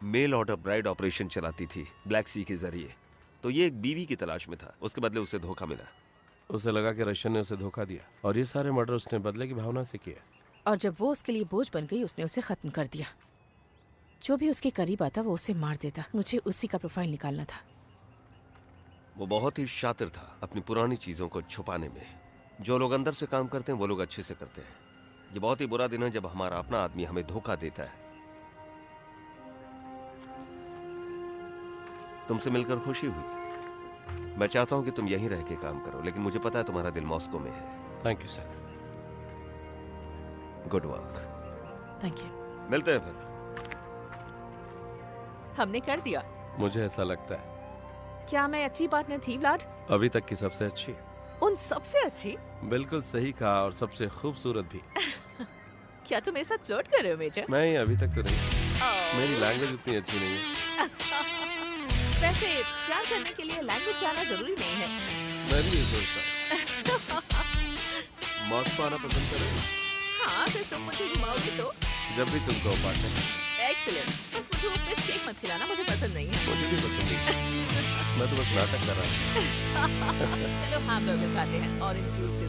मेल ऑर्डर ब्राइड ऑपरेशन चलाती थी ब्लैक सी के जरिए। तो ये एक बीवी की तलाश में था, उसके बदले उसे धोखा मिला। उसे लगा कि रशियन ने उसे धोखा दिया और ये सारे मर्डर उसने बदले की भावना से किए। और जब वो उसके लिए बोझ बन गई, उसने उसे खत्म कर दिया। जो भी उसके करीब आता वो उसे मार देता। मुझे उसी का प्रोफाइल निकालना था। वो बहुत ही शातिर था अपनी पुरानी चीजों को छुपाने में। जो लोग अंदर से काम करते हैं वो लोग अच्छे से करते हैं। ये बहुत ही बुरा दिन है जब हमारा अपना आदमी हमें धोखा देता है। तुमसे मिलकर खुशी हुई। मैं चाहता हूं कि तुम यहीं रह के काम करो, लेकिन मुझे पता है तुम्हारा दिल मॉस्को में है। Thank you sir. Good work. Thank you. मिलते हैं फिर। हमने कर दिया। मुझे ऐसा लगता है। क्या मैं अच्छी पार्टनर थी व्लाड? अभी तक की सबसे अच्छी। उन सबसे अच्छी? बिल्कुल सही कहा, और सबसे खूबसूरत भी। क्या तुम मेरे साथ फ्लर्ट कर रहे हो मेजर? नहीं, अभी तक तो नहीं। मेरी लैंग्वेज उतनी अच्छी नहीं है। वैसे प्यार करने के लिए लैंग्वेज जानना जरूरी नहीं है। मैं भी यही सोचता हूँ। मॉस्को आना पसंद करोगे? हाँ, अगर तुम मुझे घुमाओगे तो। जब भी तुम कहो पार्टनर। एक्सीलेंट। बस मुझे वो फिश केक मत खिलाना, मुझे पसंद नहीं है। मुझे भी पसंद नहीं। मैं तो बस नाटक कर रहा हूँ। चलो हैमबर्गर खाते हैं ऑरेंज जूस के